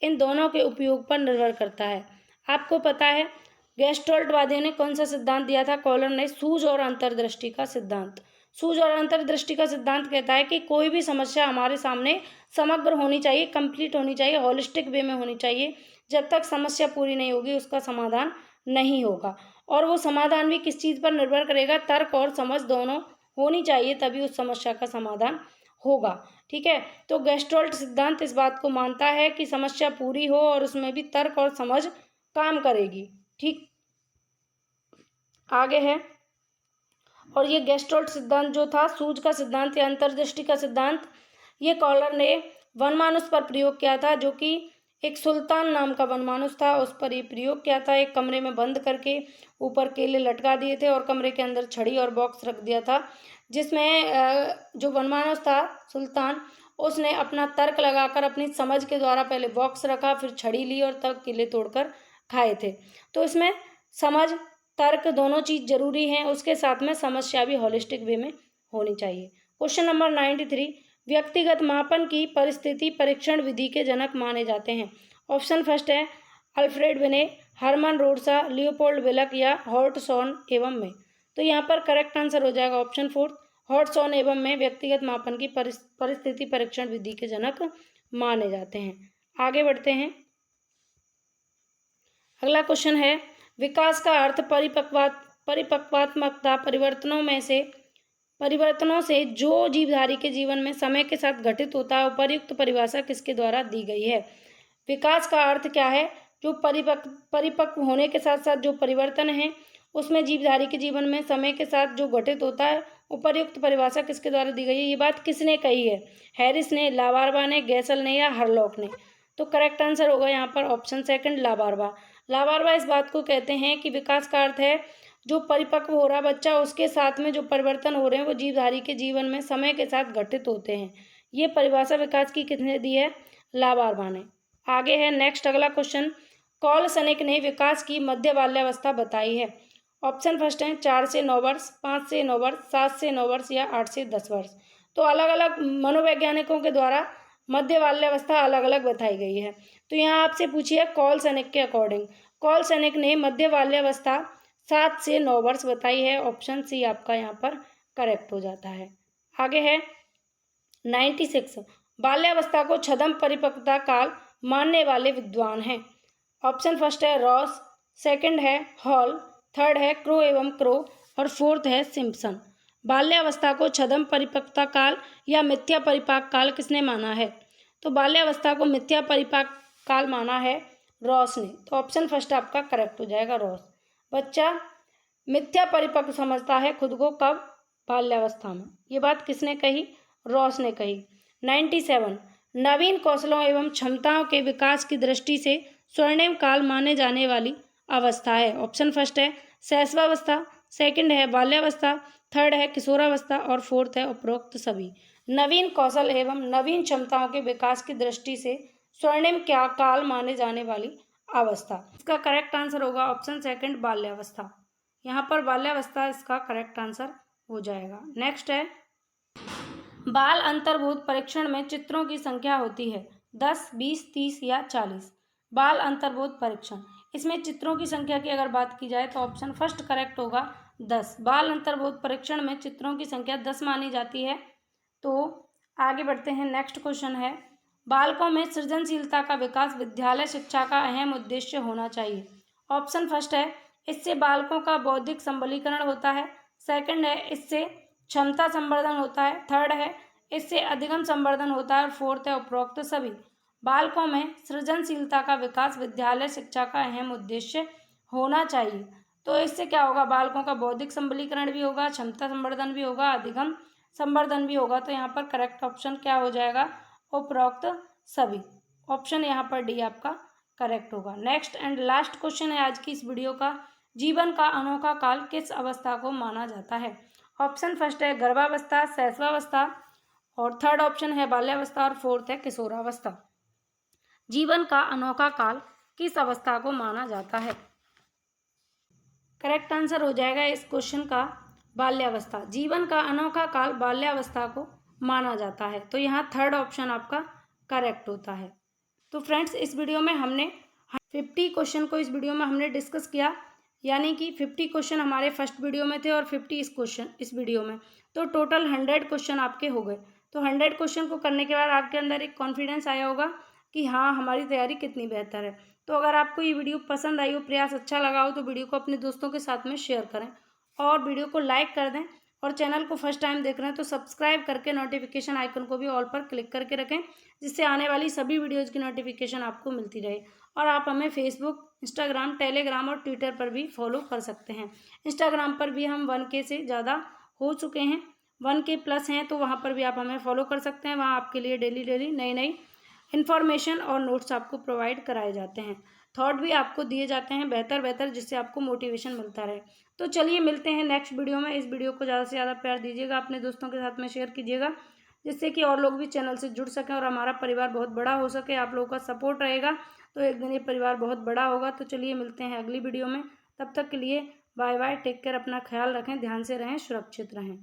इन दोनों के उपयोग पर निर्भर करता है। आपको पता है गेस्टोल्टवादियों ने कौन सा सिद्धांत दिया था, कॉलर ने सूझ और अंतर्दृष्टि का सिद्धांत। सूझ और अंतर्दृष्टि का सिद्धांत कहता है कि कोई भी समस्या हमारे सामने समग्र होनी चाहिए, कंप्लीट होनी चाहिए, होलिस्टिक वे में होनी चाहिए। जब तक समस्या पूरी नहीं होगी उसका समाधान नहीं होगा। और वो समाधान भी किस चीज़ पर निर्भर करेगा, तर्क और समझ दोनों होनी चाहिए, तभी उस समस्या का समाधान होगा। ठीक है, तो गेस्टोल्ट सिद्धांत इस बात को मानता है कि समस्या पूरी हो और उसमें भी तर्क और समझ काम करेगी। ठीक, आगे है। और ये गेस्टोल्ट सिद्धांत जो था, सूझ का सिद्धांत या अंतर्दृष्टि का सिद्धांत, ये कॉलर ने वनमानुष पर प्रयोग किया था, जो कि एक सुल्तान नाम का वनमानुष था, उस पर ये प्रयोग किया था। एक कमरे में बंद करके ऊपर केले लटका दिए थे और कमरे के अंदर छड़ी और बॉक्स रख दिया था, जिसमें जो वनमानुष था सुल्तान, उसने अपना तर्क लगाकर अपनी समझ के द्वारा पहले बॉक्स रखा, फिर छड़ी ली और तब किले तोड़कर खाए थे। तो इसमें समझ तर्क दोनों चीज़ जरूरी हैं, उसके साथ में समस्या भी होलिस्टिक वे में होनी चाहिए। क्वेश्चन नंबर 93, व्यक्तिगत मापन की परिस्थिति परीक्षण विधि के जनक माने जाते हैं। ऑप्शन फर्स्ट है अल्फ्रेड बिने, हरमन रोडसा, लियोपोल्ड विलक या हॉर्टसॉन एवं में। तो यहाँ पर करेक्ट आंसर हो जाएगा ऑप्शन फोर्थ, हॉर्टसॉन एवं में व्यक्तिगत मापन की परिस्थिति परीक्षण विधि के जनक माने जाते हैं। आगे बढ़ते हैं। अगला क्वेश्चन है, विकास का अर्थ परिपक्वात्मकता परिवर्तनों से जो जीवधारी के जीवन में समय के साथ घटित होता है, उपर्युक्त परिभाषा किसके द्वारा दी गई है? विकास का अर्थ क्या है? जो परिपक्व होने के साथ साथ जो परिवर्तन है उसमें जीवधारी के जीवन में समय के साथ जो घटित होता है, उपर्युक्त परिभाषा किसके द्वारा दी गई है? ये बात किसने कही है? हैरिस ने, लाबारवा ने, गैसल ने या हरलॉक ने? तो करेक्ट आंसर होगा यहाँ पर ऑप्शन सेकंड, लाबारवा। लाबारवा इस बात को कहते हैं कि विकास का अर्थ है जो परिपक्व हो रहा बच्चा, उसके साथ में जो परिवर्तन हो रहे हैं वो जीवधारी के जीवन में समय के साथ घटित होते हैं। ये परिभाषा विकास की किसने दी है? लाबारवा ने। आगे है नेक्स्ट अगला क्वेश्चन, कॉलसनिक ने विकास की मध्य बाल्यावस्था बताई है। ऑप्शन फर्स्ट है 4 से 9 वर्ष, 5 से 9 वर्ष, 7 से 9 वर्ष या 8 से 10 वर्ष। तो अलग अलग मनोवैज्ञानिकों के द्वारा मध्य बाल्यावस्था अलग अलग बताई गई है। तो यहाँ आपसे पूछिए कॉलसनिक के अकॉर्डिंग, कॉलसनिक ने मध्य बाल्यावस्था 7 से 9 वर्ष बताई है। ऑप्शन सी आपका यहाँ पर करेक्ट हो जाता है। आगे है 96, बाल्यावस्था को छद्म परिपक्वता काल मानने वाले विद्वान हैं। ऑप्शन फर्स्ट है रॉस, सेकंड है हॉल, थर्ड है क्रो एवं क्रो और फोर्थ है सिम्पसन। बाल्यावस्था को छद्म परिपक्वता काल या मिथ्या परिपाक काल किसने माना है? तो बाल्यावस्था को मिथ्या परिपाक काल माना है रॉस ने। तो ऑप्शन फर्स्ट आपका करेक्ट हो जाएगा, रॉस। बच्चा मिथ्या परिपक्व समझता है खुद को कब? बाल्यावस्था में। ये बात किसने कही? रॉस ने कही। 97, नवीन कौशलों एवं क्षमताओं के विकास की दृष्टि से स्वर्णिम काल माने जाने वाली अवस्था है। ऑप्शन फर्स्ट है शैशवावस्था, सेकंड है बाल्यावस्था, थर्ड है किशोरावस्था और फोर्थ है उपरोक्त सभी। नवीन कौशल एवं नवीन क्षमताओं के विकास की दृष्टि से स्वर्णिम क्या काल माने जाने वाली अवस्था। इसका करेक्ट आंसर होगा ऑप्शन सेकंड, बाल्यावस्था। यहाँ पर बाल्यावस्था इसका करेक्ट आंसर हो जाएगा। नेक्स्ट है, बाल अंतर्बोध परीक्षण में चित्रों की संख्या होती है 10, 20, 30 या 40। बाल अंतर्बोध परीक्षण, इसमें चित्रों की संख्या की अगर बात की जाए तो ऑप्शन फर्स्ट करेक्ट होगा 10। बाल अंतर्बोध परीक्षण में चित्रों की संख्या 10 मानी जाती है। तो आगे बढ़ते हैं। नेक्स्ट क्वेश्चन है, बालकों में सृजनशीलता का विकास विद्यालय शिक्षा का अहम उद्देश्य होना चाहिए। ऑप्शन फर्स्ट है इससे बालकों का बौद्धिक संबलीकरण होता है, सेकंड है इससे क्षमता संवर्धन होता है, थर्ड है इससे अधिगम संवर्धन होता है और फोर्थ है उपरोक्त सभी। बालकों में सृजनशीलता का विकास विद्यालय शिक्षा का अहम उद्देश्य होना चाहिए। तो इससे क्या होगा? बालकों का बौद्धिक संबलीकरण भी होगा, क्षमता संवर्धन भी होगा, अधिगम संवर्धन भी होगा। तो यहाँ पर करेक्ट ऑप्शन क्या हो जाएगा? उपरोक्त सभी। ऑप्शन यहाँ पर डी आपका करेक्ट होगा। नेक्स्ट एंड लास्ट क्वेश्चन है आज की इस वीडियो का, जीवन का अनोखा काल किस अवस्था को माना जाता है? ऑप्शन फर्स्ट है गर्भावस्था, शैशवावस्था और थर्ड ऑप्शन है बाल्यावस्था और फोर्थ है किशोरावस्था। जीवन का अनोखा काल किस अवस्था को माना जाता है? करेक्ट आंसर हो जाएगा इस क्वेश्चन का बाल्यावस्था। जीवन का अनोखा काल बाल्यावस्था को माना जाता है। तो यहाँ थर्ड ऑप्शन आपका करेक्ट होता है। तो फ्रेंड्स इस वीडियो में हमने 50 क्वेश्चन को इस वीडियो में हमने डिस्कस किया, यानी कि 50 क्वेश्चन हमारे फर्स्ट वीडियो में थे और 50 इस वीडियो में। तो टोटल 100 क्वेश्चन आपके हो गए। तो 100 क्वेश्चन को करने के बाद आपके अंदर एक कॉन्फिडेंस आया होगा कि हाँ हमारी तैयारी कितनी बेहतर है। तो अगर आपको ये वीडियो पसंद आई हो, प्रयास अच्छा लगा हो, तो वीडियो को अपने दोस्तों के साथ में शेयर करें और वीडियो को लाइक कर दें। और चैनल को फर्स्ट टाइम देख रहे हैं तो सब्सक्राइब करके नोटिफिकेशन आइकन को भी ऑल पर क्लिक करके रखें, जिससे आने वाली सभी वीडियोज़ की नोटिफिकेशन आपको मिलती रहे। और आप हमें फेसबुक, इंस्टाग्राम, टेलीग्राम और ट्विटर पर भी फॉलो कर सकते हैं। इंस्टाग्राम पर भी हम 1K से ज़्यादा हो चुके हैं, 1K प्लस हैं, तो वहाँ पर भी आप हमें फॉलो कर सकते हैं। वहाँ आपके लिए डेली नई इन्फॉर्मेशन और नोट्स आपको प्रोवाइड कराए जाते हैं, थॉट भी आपको दिए जाते हैं बेहतर, जिससे आपको मोटिवेशन मिलता रहे। तो चलिए मिलते हैं नेक्स्ट वीडियो में। इस वीडियो को ज़्यादा से ज़्यादा प्यार दीजिएगा, अपने दोस्तों के साथ में शेयर कीजिएगा। जिससे कि और लोग भी चैनल से जुड़ सकें और हमारा परिवार बहुत बड़ा हो सके। आप लोगों का सपोर्ट रहेगा तो एक दिन ये परिवार बहुत बड़ा होगा। तो चलिए मिलते हैं अगली वीडियो में, तब तक के लिए बाय बाय, टेक केयर, अपना ख्याल रखें, ध्यान से रहें, सुरक्षित रहें।